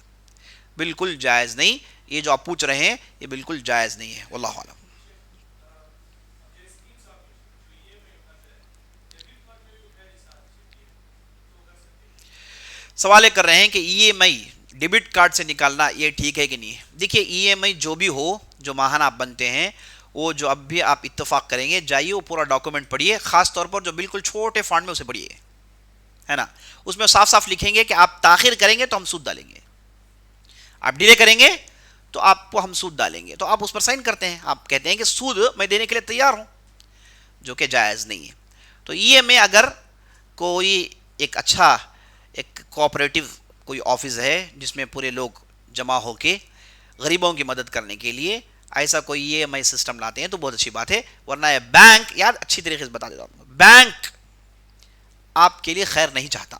S2: بالکل جائز نہیں. یہ جو آپ پوچھ رہے ہیں یہ بالکل جائز نہیں ہے. واللہ اعلم. سوال کر رہے ہیں کہ ای ایم آئی ڈیبٹ کارڈ سے نکالنا یہ ٹھیک ہے کہ نہیں. دیکھیے ای ایم آئی جو بھی ہو، جو ماہانہ آپ بنتے ہیں، وہ جو اب بھی آپ اتفاق کریں گے، جائیے وہ پورا ڈاکومنٹ پڑھیے. خاص طور پر جو بالکل چھوٹے فونٹ میں اسے پڑھیے، ہے نا. اس میں صاف صاف لکھیں گے کہ آپ تاخیر کریں گے تو ہم سود ڈالیں گے، آپ ڈیلے کریں گے تو آپ کو ہم سود ڈالیں گے. تو آپ اس پر سائن کرتے ہیں، آپ کہتے ہیں کہ سود میں دینے کے لیے تیار ہوں، جو کہ جائز نہیں ہے. تو ای ایم آئی اگر کوئی ایک اچھا ایک کوآپریٹو کوئی آفس ہے جس میں پورے لوگ جمع ہو کے غریبوں کی مدد کرنے کے لیے ایسا کوئی ای ایم آئی سسٹم لاتے ہیں تو بہت اچھی بات ہے. ورنہ یہ بینک، یار اچھی طریقے سے بتا دیتا ہوں، بینک آپ کے لیے خیر نہیں چاہتا.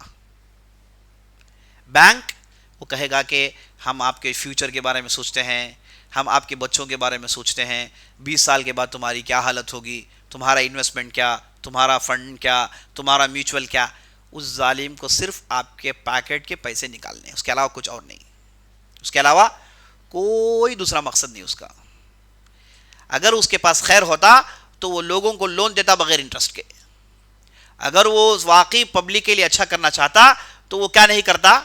S2: بینک وہ کہے گا کہ ہم آپ کے فیوچر کے بارے میں سوچتے ہیں، ہم آپ کے بچوں کے بارے میں سوچتے ہیں، 20 سال کے بعد تمہاری کیا حالت ہوگی، تمہارا انویسٹمنٹ کیا، تمہارا فنڈ کیا، تمہارا میوچول کیا. اس ظالم کو صرف آپ کے پیکٹ کے پیسے نکالنے ہیں، اس کے علاوہ کچھ اور نہیں، اس کے علاوہ کوئی دوسرا مقصد نہیں اس کا. اگر اس کے پاس خیر ہوتا تو وہ لوگوں کو لون دیتا بغیر انٹرسٹ کے. اگر وہ واقعی پبلک کے لیے اچھا کرنا چاہتا تو وہ کیا نہیں کرتا،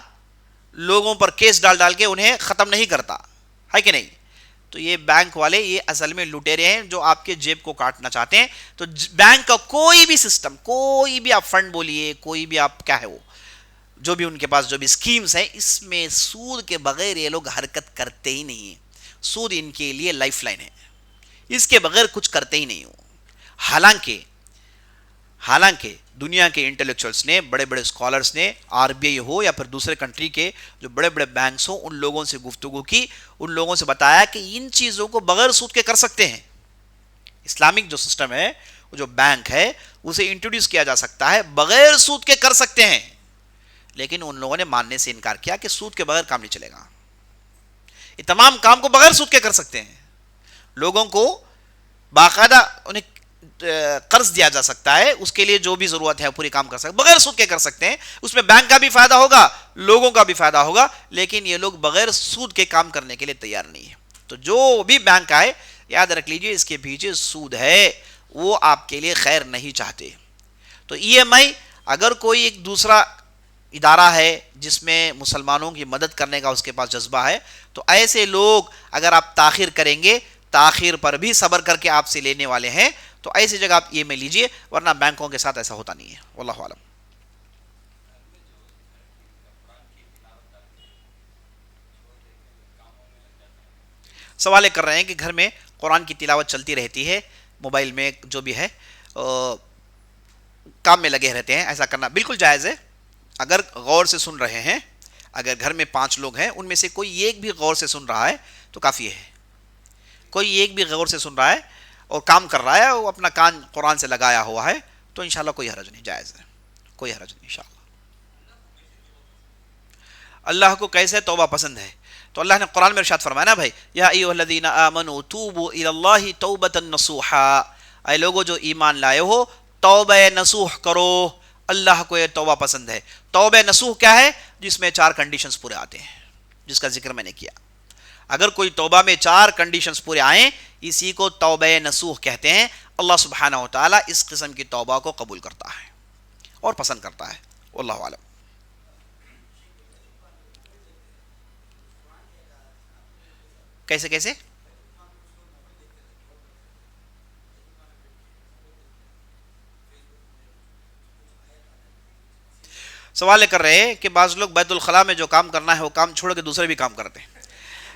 S2: لوگوں پر کیس ڈال کے انہیں ختم نہیں کرتا، ہے کہ نہیں. تو یہ بینک والے یہ اصل میں لٹیرے ہیں جو آپ کے جیب کو کاٹنا چاہتے ہیں. تو بینک کا کوئی بھی سسٹم، کوئی بھی آپ فنڈ بولیے، کوئی بھی آپ کیا ہے وہ جو بھی ان کے پاس جو بھی اسکیمز ہیں، اس میں سود کے بغیر یہ لوگ حرکت کرتے ہی نہیں ہیں. سود ان کے لیے لائف لائن ہے، اس کے بغیر کچھ کرتے ہی نہیں ہو. حالانکہ دنیا کے انٹلیکچوئلس نے، بڑے بڑے اسکالرس نے، آر بی آئی ہو یا پھر دوسرے کنٹری کے جو بڑے بڑے بینکس ہوں، ان لوگوں سے گفتگو کی، ان لوگوں سے بتایا کہ ان چیزوں کو بغیر سود کے کر سکتے ہیں. اسلامک جو سسٹم ہے، وہ جو بینک ہے، اسے انٹروڈیوس کیا جا سکتا ہے، بغیر سود کے کر سکتے ہیں. لیکن ان لوگوں نے ماننے سے انکار کیا کہ سود کے بغیر کام نہیں چلے گا. یہ تمام کام کو بغیر سود کے کر سکتے ہیں. لوگوں کو باقاعدہ انہیں قرض دیا جا سکتا ہے، اس کے لیے جو بھی ضرورت ہے پوری کام کر سکتے، بغیر سود کے کر سکتے ہیں. اس میں بینک کا بھی فائدہ ہوگا، لوگوں کا بھی فائدہ ہوگا. لیکن یہ لوگ بغیر سود کے کام کرنے کے لیے تیار نہیں ہے. تو جو بھی بینک آئے، یاد رکھ لیجئے اس کے پیچھے سود ہے، وہ آپ کے لیے خیر نہیں چاہتے. تو ای ایم آئی اگر کوئی ایک دوسرا ادارہ ہے جس میں مسلمانوں کی مدد کرنے کا اس کے پاس جذبہ ہے، تو ایسے لوگ اگر آپ تاخیر کریں گے، تاخیر پر بھی صبر کر کے آپ سے لینے والے ہیں، تو ایسی جگہ آپ یہ میں لیجئے. ورنہ بینکوں کے ساتھ ایسا ہوتا نہیں ہے. واللہ اعلم. سوال کر رہے ہیں کہ گھر میں قرآن کی تلاوت چلتی رہتی ہے، موبائل میں جو بھی ہے کام میں لگے رہتے ہیں. ایسا کرنا بالکل جائز ہے. اگر غور سے سن رہے ہیں, اگر گھر میں 5 لوگ ہیں, ان میں سے کوئی ایک بھی غور سے سن رہا ہے تو کافی ہے. کوئی ایک بھی غور سے سن رہا ہے اور کام کر رہا ہے, وہ اپنا کان قرآن سے لگایا ہوا ہے, تو انشاءاللہ کوئی حرج نہیں, جائز ہے, کوئی حرج نہیں انشاءاللہ. اللہ کو کیسے توبہ پسند ہے؟ تو اللہ نے قرآن میں ارشاد فرمایا نا بھائی, یا ایھا الذین آمنوا توبوا الی اللہ توبۃ نصوحا, اے لوگوں جو ایمان لائے ہو توبہ نصوح کرو, اللہ کو یہ توبہ پسند ہے. توبہ نصوح کیا ہے؟ جس میں 4 کنڈیشنز پورے آتے ہیں, جس کا ذکر میں نے کیا. اگر کوئی توبہ میں 4 کنڈیشنز پورے آئیں, اسی کو توبہ نصوح کہتے ہیں. اللہ سبحانہ و تعالیٰ اس قسم کی توبہ کو قبول کرتا ہے اور پسند کرتا ہے. واللہ اعلم. کیسے کیسے؟ سوال کر رہے ہیں کہ بعض لوگ بیت الخلاء میں جو کام کرنا ہے وہ کام چھوڑ کے دوسرے بھی کام کرتے ہیں,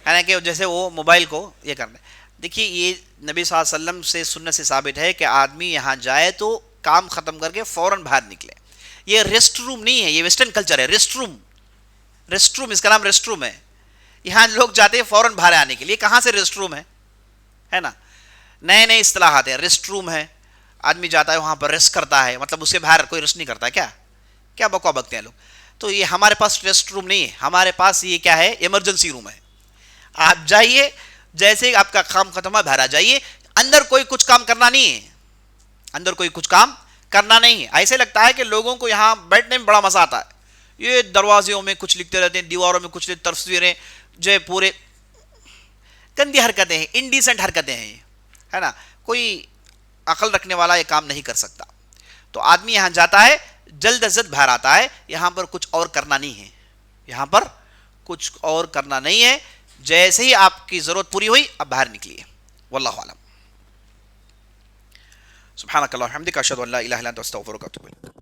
S2: یعنی کہ جیسے وہ موبائل کو یہ کرنا ہے. دیکھیے یہ نبی صلی اللہ علیہ وسلم سے سنت سے ثابت ہے کہ آدمی یہاں جائے تو کام ختم کر کے فوراً باہر نکلے. یہ ریسٹ روم نہیں ہے, یہ ویسٹرن کلچر ہے. ریسٹ روم, ریسٹ روم, اس کا نام ریسٹ روم ہے. یہاں لوگ جاتے ہیں فوراً باہر آنے کے لیے. کہاں سے ریسٹ روم ہے نا, نئے نئے اصطلاحات ہیں. ریسٹ روم ہے, آدمی جاتا ہے وہاں پر ریسٹ کرتا ہے, مطلب اس کے باہر کوئی ریسٹ نہیں کرتا ہے. کیا بکوا بکتے ہیں لوگ. تو یہ ہمارے پاس ریسٹ روم نہیں ہے, ہمارے پاس یہ کیا ہے, ایمرجنسی روم ہے. آپ جائیے, جیسے آپ کا کام ختم ہوا باہر آ جائیے. اندر کوئی کچھ کام کرنا نہیں ہے, اندر کوئی کچھ کام کرنا نہیں ہے. ایسے لگتا ہے کہ لوگوں کو یہاں بیٹھنے میں بڑا مزہ آتا ہے. یہ دروازوں میں کچھ لکھتے رہتے ہیں, دیواروں میں کچھ تصویریں, جو پورے گندی حرکتیں ہیں, انڈیسنٹ حرکتیں ہیں, ہے نا. کوئی عقل رکھنے والا یہ کام نہیں کر سکتا. تو آدمی یہاں جاتا ہے, جلد از جلد باہر آتا ہے. یہاں پر کچھ اور کرنا نہیں ہے, یہاں پر کچھ اور کرنا نہیں ہے. جیسے ہی آپ کی ضرورت پوری ہوئی اب باہر نکلیے. واللہ اعلم. سبحانک اللہم وبحمدک اشہد ان لا الہ الا انت استغفرک و اتوب الیک.